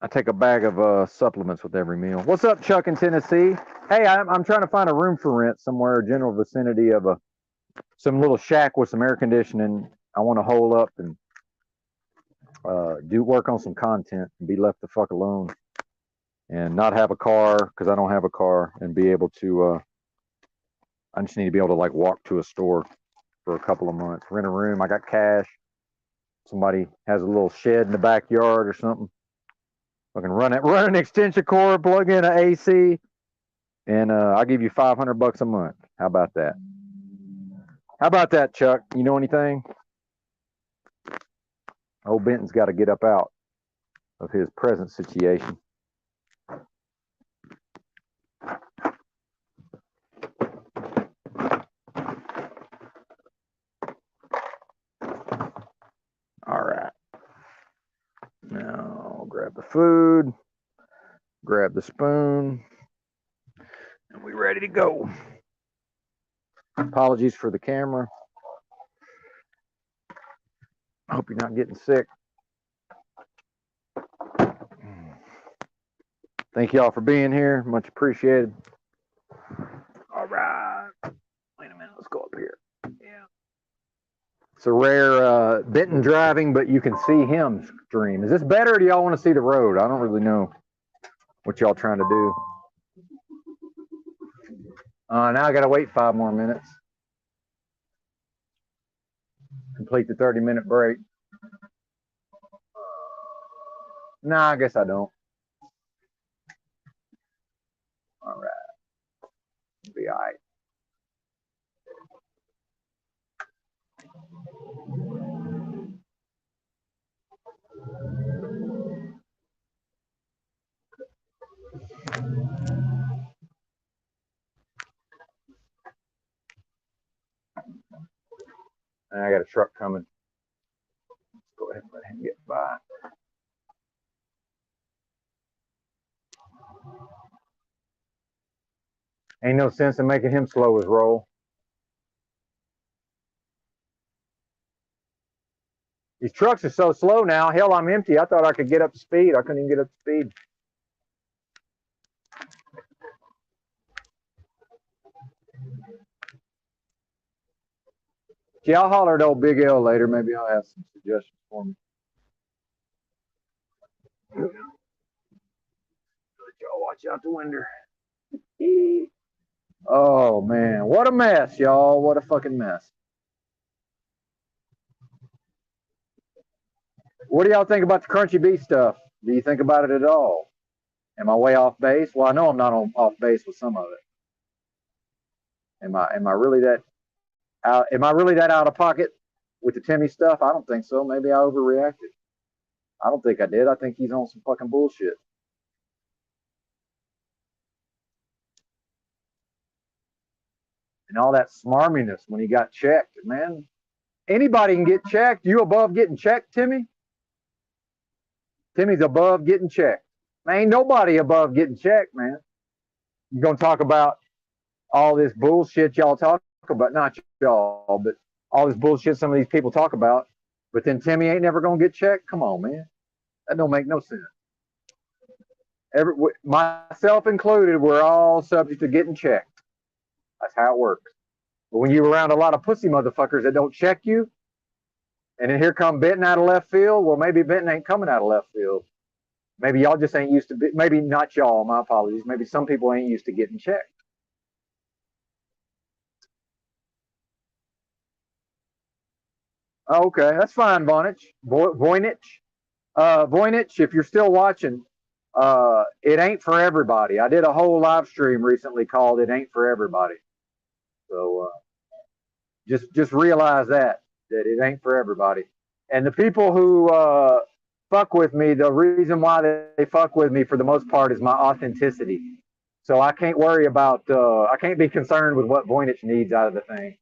I take a bag of supplements with every meal. What's up, Chuck in Tennessee? Hey, I'm trying to find a room for rent somewhere, general vicinity of some little shack with some air conditioning. I want to hole up and do work on some content and be left the fuck alone and not have a car because I don't have a car and be able to. I just need to be able to like walk to a store for a couple of months, rent a room. I got cash. Somebody has a little shed in the backyard or something. I can run an extension cord, plug in an AC, and I'll give you $500 a month. How about that? How about that, Chuck? You know anything? Old Benton's got to get up out of his present situation. All right. Now I'll grab the food, grab the spoon, and we're ready to go. Apologies for the camera. I hope you're not getting sick. Thank y'all for being here. Much appreciated. All right. Wait a minute. Let's go up here. Yeah. It's a rare Benton driving, but you can see him stream. Is this better or do y'all want to see the road? I don't really know what y'all trying to do. Now I got to wait 5 more minutes. Complete the 30-minute break. Nah, I guess I don't. be all right. And I got a truck coming. Let's go ahead and let him get by. Ain't no sense in making him slow his roll. These trucks are so slow now. Hell, I'm empty. I thought I could get up to speed. I couldn't even get up to speed. Yeah, I'll holler at old Big L later. Maybe I'll have some suggestions for me. Let y'all watch out the window. Oh, man. What a mess, y'all. What a fucking mess. What do y'all think about the Crunchy Bee stuff? Do you think about it at all? Am I way off base? Well, I know I'm not off base with some of it. Am I really that out of pocket with the Timmy stuff? I don't think so. Maybe I overreacted. I don't think I did. I think he's on some fucking bullshit. And all that smarminess when he got checked, man. Anybody can get checked. You above getting checked, Timmy? Timmy's above getting checked. Man, ain't nobody above getting checked, man. You're going to talk about all this bullshit y'all talk about. Not y'all, but all this bullshit some of these people talk about. But then Timmy ain't never going to get checked? Come on, man. That don't make no sense. Myself included, we're all subject to getting checked. That's how it works. But when you're around a lot of pussy motherfuckers that don't check you, and then here come Benton out of left field, well, maybe Benton ain't coming out of left field. Maybe y'all just ain't used to, maybe not y'all, my apologies. Maybe some people ain't used to getting checked. Okay, that's fine, Voynich. Voynich, if you're still watching, it ain't for everybody. I did a whole live stream recently called "It Ain't for Everybody." So just realize that it ain't for everybody. And the people who fuck with me, the reason why they fuck with me for the most part is my authenticity. So I can't worry about, I can't be concerned with what Voynich needs out of the thing.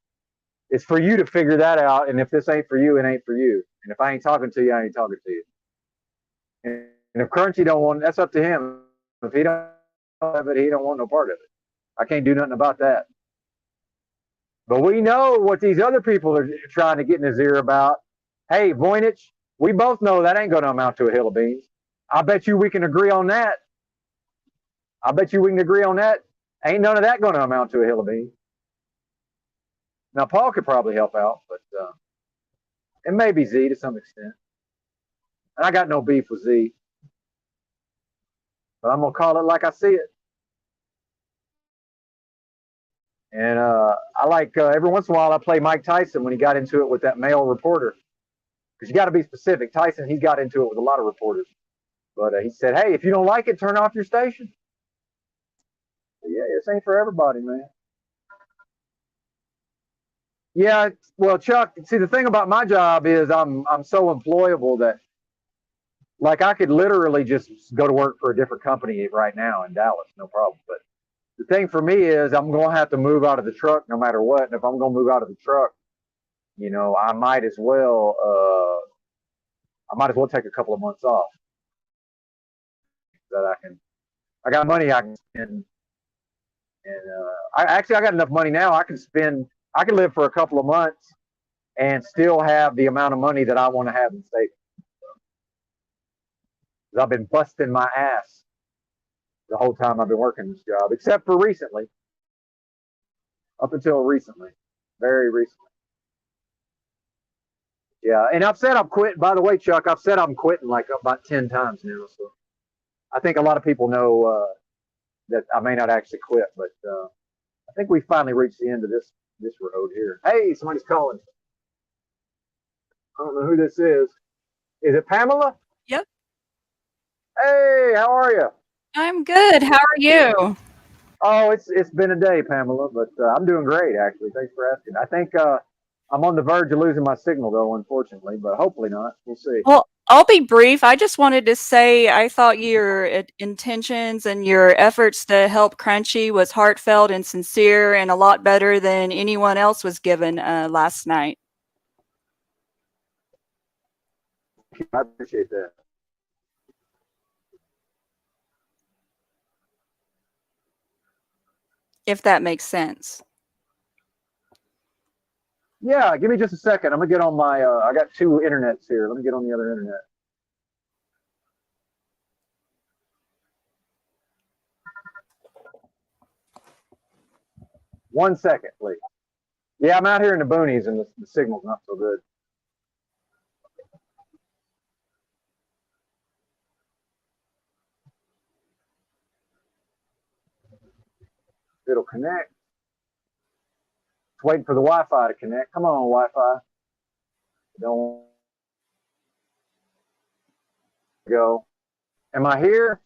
It's for you to figure that out. And if this ain't for you, it ain't for you. And if I ain't talking to you, I ain't talking to you. And if Crunchy don't want, that's up to him. If he don't have it, he don't want no part of it. I can't do nothing about that. But we know what these other people are trying to get in his ear about. Hey, Voynich, we both know that ain't going to amount to a hill of beans. I bet you we can agree on that. Ain't none of that going to amount to a hill of beans. Now, Paul could probably help out, but it may be Z to some extent. And I got no beef with Z. But I'm going to call it like I see it. And I like, every once in a while, I play Mike Tyson when he got into it with that male reporter. Because you got to be specific. Tyson, he got into it with a lot of reporters. But he said, hey, if you don't like it, turn off your station. But yeah, this ain't for everybody, man. Yeah, well, Chuck, see, the thing about my job is I'm so employable that, like, I could literally just go to work for a different company right now in Dallas, no problem. But the thing for me is I'm going to have to move out of the truck no matter what. And if I'm going to move out of the truck, you know, I might as well take a couple of months off. That I got money I can spend. And I got enough money now. I can live for a couple of months and still have the amount of money that I want to have in savings. I've been busting my ass the whole time I've been working this job, except for recently. Up until recently. Very recently. Yeah, and I've said I'm quitting. By the way, Chuck, I've said I'm quitting like about 10 times now. So I think a lot of people know that I may not actually quit, but I think we finally reached the end of this road here. Hey, somebody's calling. I don't know who this is. Is it Pamela? Yep. Hey, how are you? I'm good. How are you? Oh, it's been a day, Pamela, but I'm doing great actually. Thanks for asking. I think I'm on the verge of losing my signal though, unfortunately, but hopefully not. We'll see. Well, I'll be brief. I just wanted to say I thought your intentions and your efforts to help Crunchy was heartfelt and sincere and a lot better than anyone else was given last night, I appreciate that. if that makes sense. Yeah, give me just a second. I'm gonna get on my. I got two internets here. Let me get on the other internet. One second, please. Yeah, I'm out here in the boonies and the signal's not so good. It'll connect. It's waiting for the Wi-Fi to connect. Come on, Wi-Fi. Don't go. Am I here?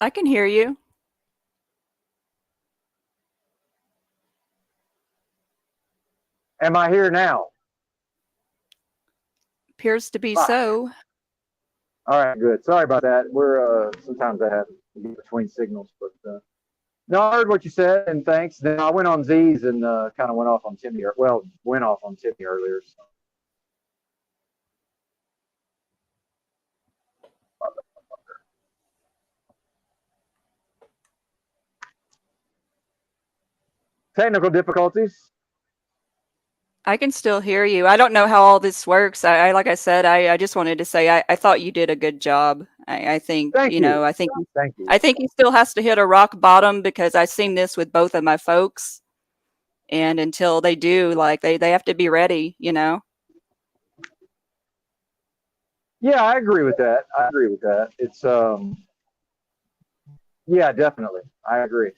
I can hear you. Am I here now? Appears to be Fuck. so. All right, good. Sorry about that. We're sometimes I have to be between signals, but no, I heard what you said, and thanks. Then I went on Z's and kind of went off on Timmy. Well, went off on Timmy earlier. So. Technical difficulties. I can still hear you. I don't know how all this works. I like I said, I just wanted to say I thought you did a good job. I think, Thank you you. know, Thank you. I think he still has to hit a rock bottom because I've seen this with both of my folks. And until they do, like they have to be ready, you know. Yeah, I agree with that. I agree with that. It's yeah, definitely. I agree.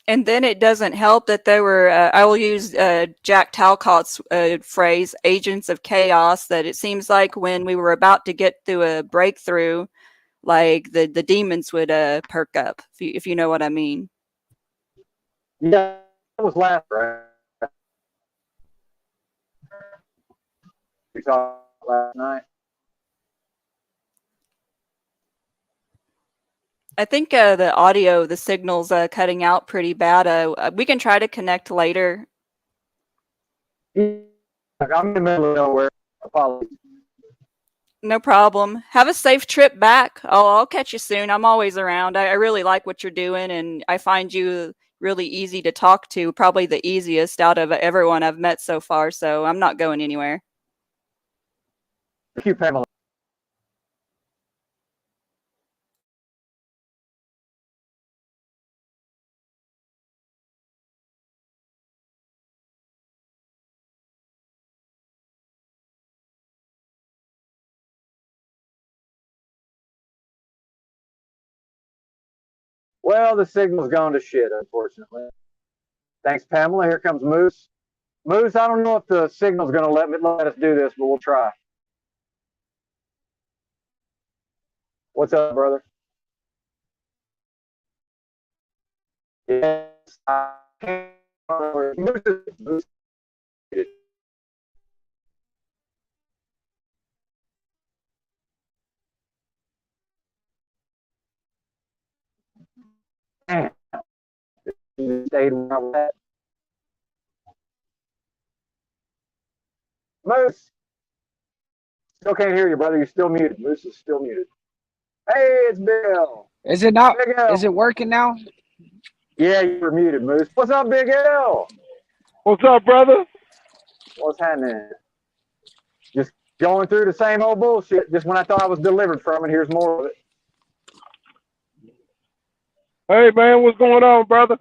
And then it doesn't help that there were, I will use Jack Talcott's phrase, agents of chaos, that it seems like when we were about to get through a breakthrough, like the demons would perk up, if you know what I mean. Yeah, that was last right. We talked last night. I think the audio, the signal's cutting out pretty bad. We can try to connect later. Yeah, I'm in the middle of nowhere. Apologies. No problem. Have a safe trip back. I'll catch you soon. I'm always around. I really like what you're doing, and I find you really easy to talk to, probably the easiest out of everyone I've met so far, so I'm not going anywhere. Thank you, Pamela. Well, the signal's gone to shit, unfortunately. Thanks, Pamela. Here comes Moose. Moose, I don't know if the signal's going to let us do this, but we'll try. What's up, brother? Yes, I can't. Moose. Man, stayed where I was at. Moose, still can't hear you, brother. You're still muted. Moose is still muted. Hey, it's Bill. Is it not? Big L. Is it working now? Yeah, you were muted, Moose. What's up, Big L? What's up, brother? What's happening? Just going through the same old bullshit. Just when I thought I was delivered from it, here's more of it. Hey, man, what's going on, brother?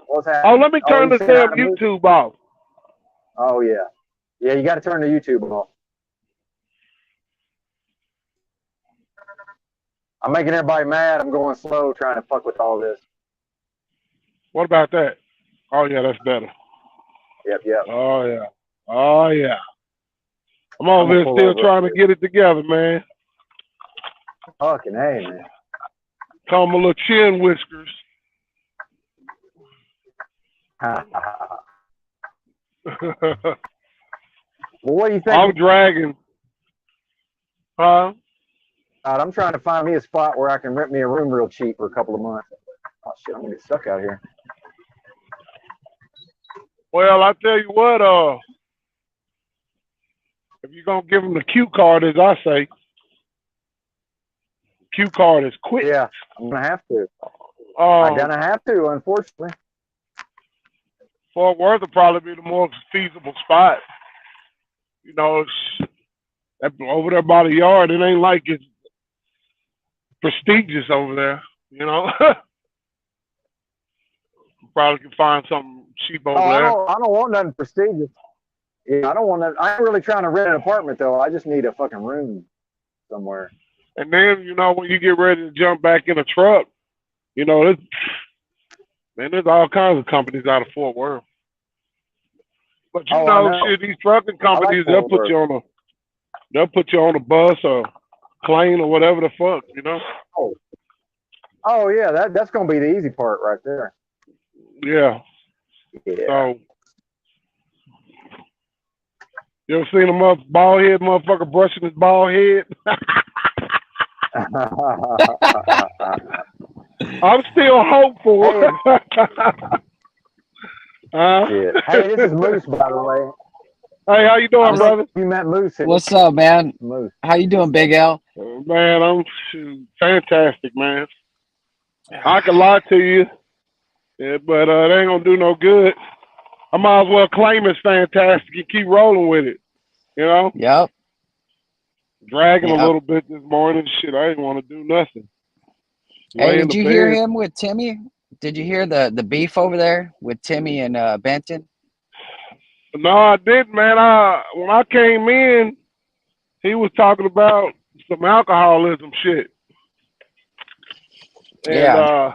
What's happening? Oh, let me turn you the saying damn how to move? YouTube off. Oh, yeah. Yeah, you got to turn the YouTube off. I'm making everybody mad. I'm going slow trying to fuck with all this. What about that? Oh, yeah, that's better. Yep. Oh, yeah. Oh, yeah. I'm over gonna here pull still over trying up to here. get it together, man. Fucking hey, man. Call them a little chin whiskers. Well, what do you think? I'm dragging. Huh? I'm trying to find me a spot where I can rent me a room real cheap for a couple of months. Oh shit, I'm gonna get stuck out here. Well, I tell you what, if you're gonna give them the cue card, as I say, cue card is quick. Yeah, I'm gonna have to. I'm Um, gonna have to, unfortunately. Fort Worth will probably be the more feasible spot. You know, over there by the yard, it ain't like it's prestigious over there. You know, probably can find something cheap over there. I don't want nothing prestigious. Yeah, I don't want that. I ain't really trying to rent an apartment though. I just need a fucking room somewhere. And then, you know, when you get ready to jump back in a truck, you know, there's all kinds of companies out of Fort Worth. But you know, shit, these trucking companies, they'll put you on a bus or plane or whatever the fuck, you know. Oh yeah, that's gonna be the easy part right there. Yeah. Yeah. So you ever seen a bald head motherfucker brushing his bald head? I'm still hopeful. Hey, this is Moose, by the way. Hey, how you doing, brother? You met Moose. What's up, man? Moose. How you doing, Big L? Man, I'm fantastic, man. I can lie to you, but it ain't gonna do no good. I might as well claim it's fantastic and keep rolling with it. You know? Yep. Dragging a little bit this morning. Shit, I didn't want to do nothing. Hey, did you hear him with Timmy? Did you hear the beef over there with Timmy and Benton? No, I didn't, man. When I came in, he was talking about some alcoholism shit. And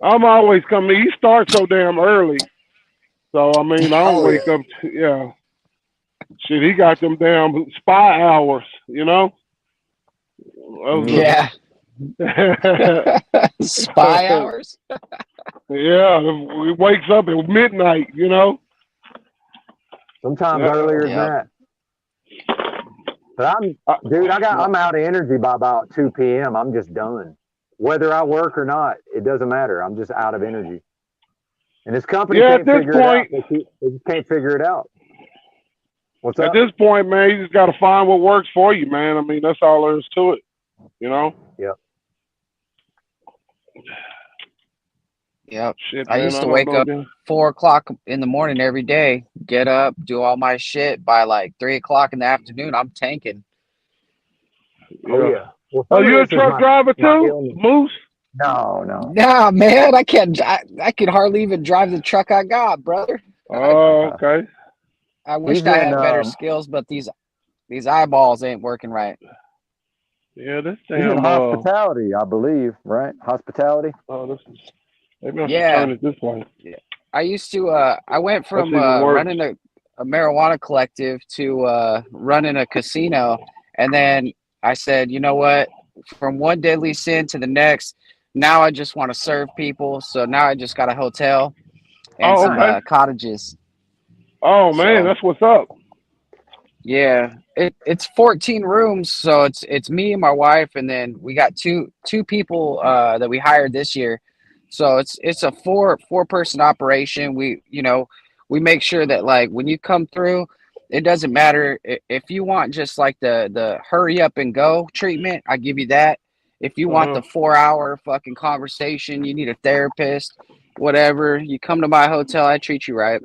I'm always coming. He starts so damn early. So, I mean, I don't wake up. Shit, he got them damn spy hours, you know? Yeah. Spy hours? Yeah, he wakes up at midnight, you know? Sometimes earlier than that. But I'm out of energy by about 2 p.m. I'm just done. Whether I work or not, it doesn't matter. I'm just out of energy. And this company can't figure it out. They just can't figure it out. What's up? At this point, man, you just got to find what works for you, man. I mean, that's all there is to it, you know? Yep. Yep. Shit, I used to wake up 4 o'clock in the morning every day, get up, do all my shit. By like 3 o'clock in the afternoon, I'm tanking. Oh, yeah. Well, are you a truck driver too, Moose? No. Nah, man, I can't. I could hardly even drive the truck I got, brother. Oh, okay. I wish I had better skills, but these eyeballs ain't working right. Yeah, this damn. He's in hospitality, I believe, right? Hospitality. Oh, this is. Maybe I should turn it this way. Yeah. I used to. I went from running a marijuana collective to running a casino, and then I said, you know what? From one deadly sin to the next, now I just want to serve people. So now I just got a hotel and some cottages. Oh man, that's what's up. Yeah, it's 14 rooms, so it's me and my wife, and then we got two people that we hired this year. So it's a four person operation. We make sure that like when you come through, it doesn't matter if you want just like the hurry up and go treatment, I give you that. If you want the 4 hour fucking conversation, you need a therapist, whatever, you come to my hotel, I treat you right.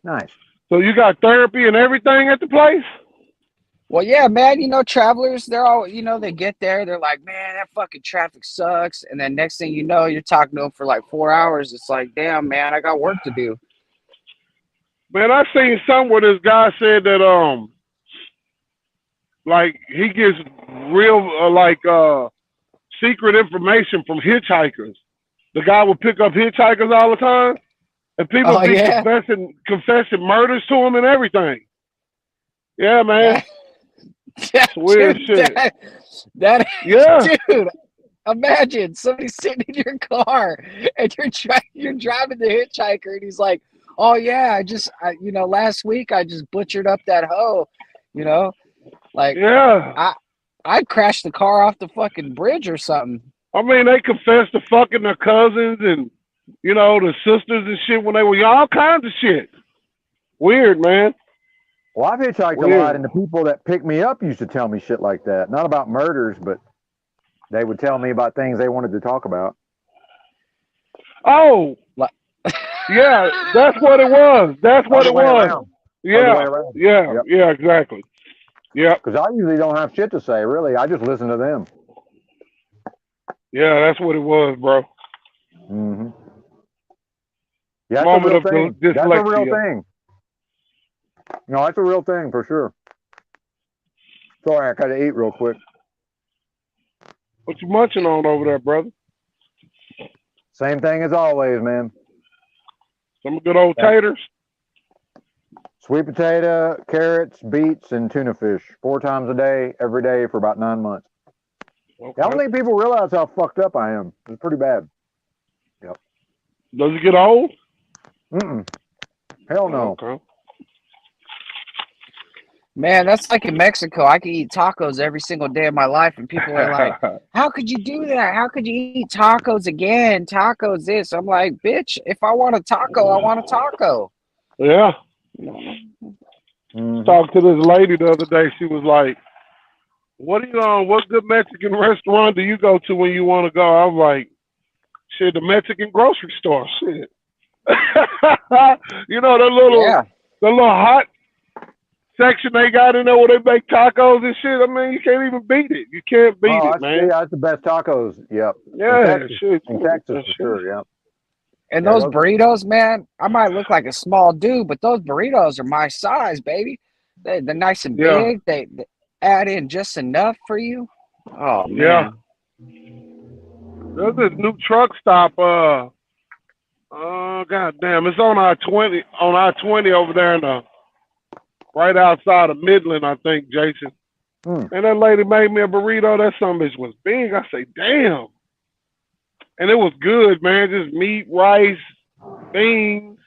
Nice. So you got therapy and everything at the place? Well, yeah, man, travelers, they're all, they get there, they're like, man, that fucking traffic sucks. And then next thing you know, you're talking to them for like 4 hours. It's like, damn, man, I got work to do. Man, I seen somewhere this guy said that, like he gets real, secret information from hitchhikers. The guy would pick up hitchhikers all the time, and people be confessing murders to him and everything. Yeah, man. It's weird shit. That Yeah. dude. Imagine somebody sitting in your car and you're driving the hitchhiker and he's like, "Oh yeah, last week I just butchered up that hoe," you know, like Yeah. I'd crash the car off the fucking bridge or something. I mean, they confessed to fucking their cousins and, the sisters and shit when they were young, all kinds of shit. Weird, man. Well, I've hitchhiked a Weird. lot, and the people that picked me up used to tell me shit like that. Not about murders, but they would tell me about things they wanted to talk about. Oh, yeah, that's what it was. That's what it was. Other Yeah, way around. yeah, Yep. yeah, exactly. Yeah, Because I usually don't have shit to say, really. I just listen to them. yeah, that's what it was, bro. Mm-hmm. Yeah, that's Moment a real of thing. That's a real dyslexia. thing. No, that's a real thing for sure. Sorry, I gotta eat real quick. What you munching on over there, brother? Same thing as always, man. Some good old taters. Sweet potato, carrots, beets, and tuna fish 4 times a day, every day for about 9 months. Okay. I don't think people realize how fucked up I am. It's pretty bad. Yep. Does it get old? Mm-mm. Hell no. Okay. Man, that's like in Mexico. I could eat tacos every single day of my life, and people are like, "How could you do that? How could you eat tacos again? Tacos this?" I'm like, "Bitch, if I want a taco, I want a taco." Yeah. Mhm. Talked to this lady the other day. She was like, what good Mexican restaurant do you go to when you want to go? I was like, shit, the Mexican grocery store. Shit. The little hot section they got in there where they make tacos and shit. I mean, you can't even beat it. You can't beat it, man. Yeah, that's the best tacos. Yep. Yeah, shit. In Texas, That for shit. sure, yeah. And Yeah, those those- burritos, man, I might look like a small dude, but those burritos are my size, baby. They're nice and Yeah. big. They add in just enough for you. Oh, Yeah. man. There's this new truck stop. Goddamn, it's on I-20 over there right outside of Midland, I think, Jason. Mm. And that lady made me a burrito. That son bitch was big. I say, damn. And it was good, man. Just meat, rice, beans.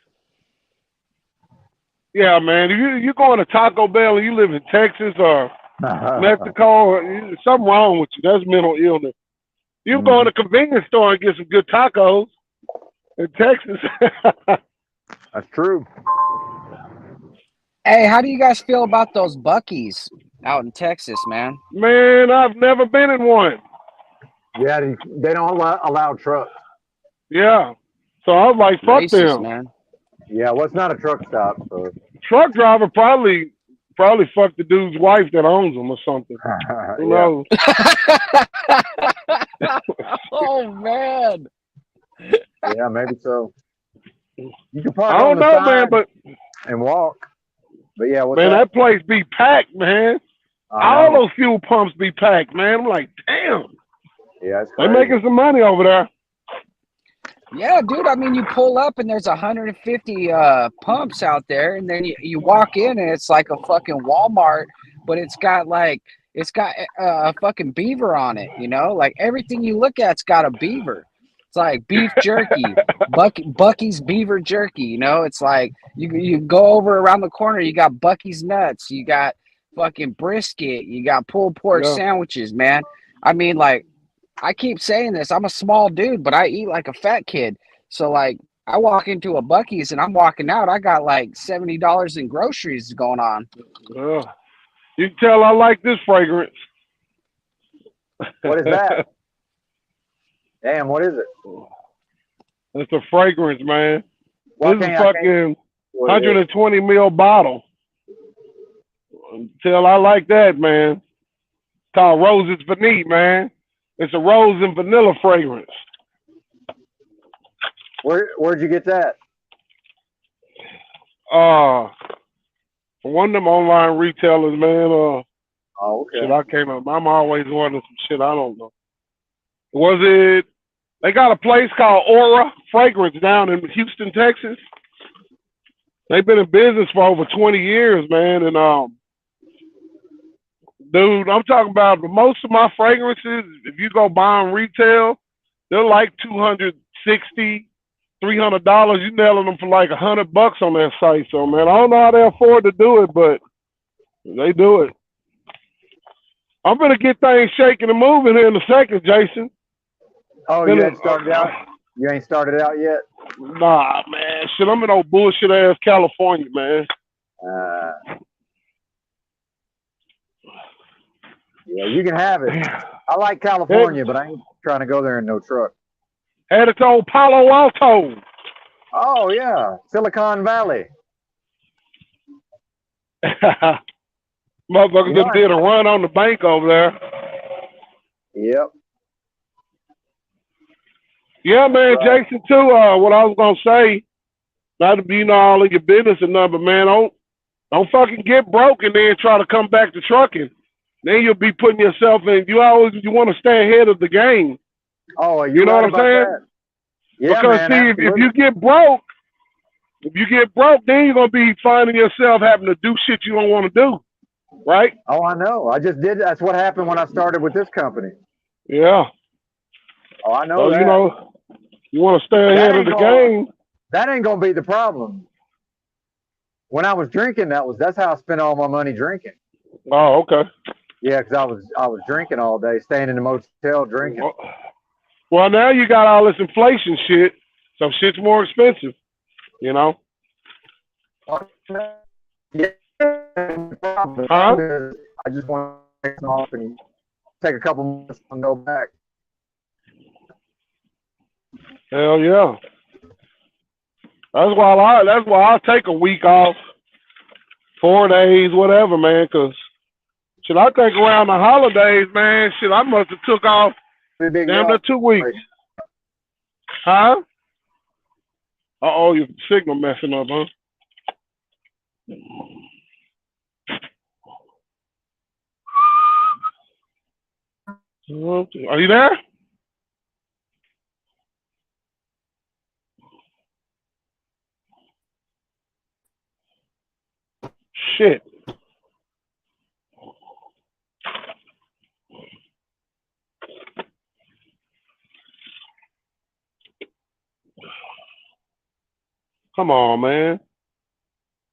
Yeah, man. If you're going to Taco Bell and you live in Texas or Mexico, something wrong with you. That's mental illness. You go in a convenience store and get some good tacos in Texas. That's true. Hey, how do you guys feel about those Buc-ee's out in Texas, man? Man, I've never been in one. Yeah, they don't allow trucks. Yeah. So I was like, fuck Racist, them. man. Yeah, well, it's not a truck stop, so. Truck driver probably fucked the dude's wife that owns them or something. Who knows? Oh, man. Yeah, maybe so. You can park I don't on the know, side man, but and walk. But yeah, what's man, that? that place be packed, man. All those fuel pumps be packed, man. I'm like, damn. Yeah, it's They crazy. making some money over there. Yeah, dude. I mean, you pull up and there's 150 pumps out there, and then you walk in and it's like a fucking Walmart, but it's got a fucking beaver on it. You know, like everything you look at's got a beaver. It's like beef jerky, Buc-ee's beaver jerky. You know, it's like you go over around the corner, you got Buc-ee's nuts, you got fucking brisket, you got pulled pork sandwiches, man. I mean, like, I keep saying this. I'm a small dude, but I eat like a fat kid. So, like, I walk into a Buc-ee's and I'm walking out. I got like $70 in groceries going on. You can tell I like this fragrance. What is that? Damn, what is it? It's a fragrance, man. Well, This is fucking what it is. 120 ml bottle. Tell I like that, man. It's called Roses Vanille, man. It's a rose and vanilla fragrance. Where'd you get that? From one of them online retailers, man. Oh, okay. Shit, I came up. I'm always ordering some shit I don't know. Was it? They got a place called Aura Fragrance down in Houston, Texas. They've been in business for over 20 years, man, and Dude, I'm talking about most of my fragrances, if you go buy them retail, they're like $260, $300. You nailing them for like $100 on that site. So man, I don't know how they afford to do it, but they do it. I'm gonna get things shaking and moving here in a second, Jason. Oh, you ain't started out? You ain't started out yet? Nah, man. Shit, I'm in old bullshit ass California, man. Yeah, you can have it. I like California, but I ain't trying to go there in no truck. Had its old Palo Alto. Oh, yeah. Silicon Valley. Motherfuckers done did a run on the bank over there. Yep. Yeah, man, right. Jason, too, what I was going to say, not to be all in your business and nothing, but, man, don't fucking get broke and then try to come back to trucking. Then you'll be putting yourself in, you want to stay ahead of the game. Oh, you know right what I'm saying? That? Yeah, because, man, see, if you get broke, then you're going to be finding yourself having to do shit you don't want to do, right? Oh, I know. I just did. That's what happened when I started with this company. Yeah. Oh, I know so, that. You know, you want to stay ahead of the game. That ain't going to be the problem. When I was drinking, that's how I spent all my money drinking. Oh, okay. Yeah, because I was drinking all day, staying in the motel drinking. Well, now you got all this inflation shit, so shit's more expensive, you know? Yeah. Huh? I just want to take off and take a couple months and go back. Hell yeah. That's why I'll take a week off, 4 days, whatever, man, because shit, I think around the holidays, man, shit, I must have took off damn near 2 weeks. Huh? Uh-oh, your signal messing up, huh? Are you there? Shit. Come on, man.